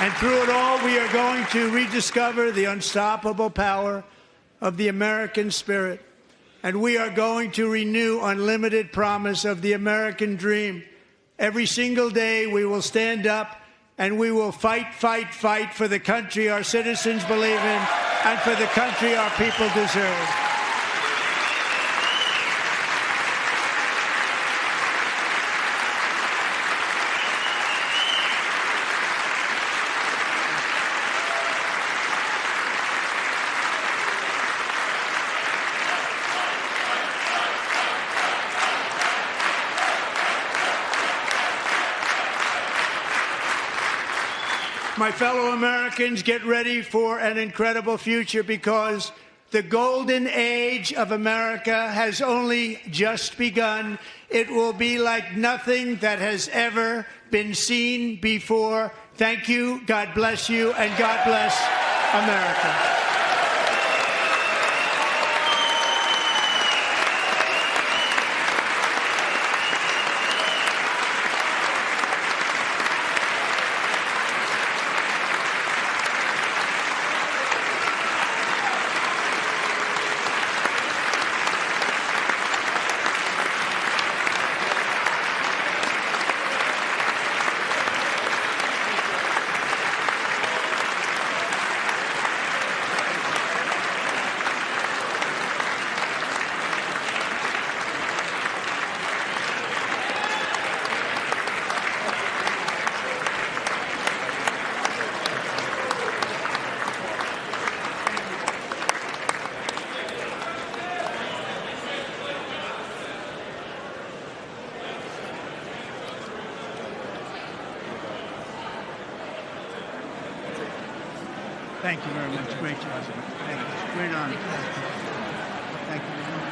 And through it all, we are going to rediscover the unstoppable power of the American spirit. And we are going to renew unlimited promise of the American dream. Every single day, we will stand up and we will fight, fight, fight for the country our citizens believe in and for the country our people deserve. My fellow Americans, get ready for an incredible future, because the golden age of America has only just begun. It will be like nothing that has ever been seen before. Thank you, God bless you, and God bless America. Thank you very much. Great job. Thank you. Great honor. Thank you.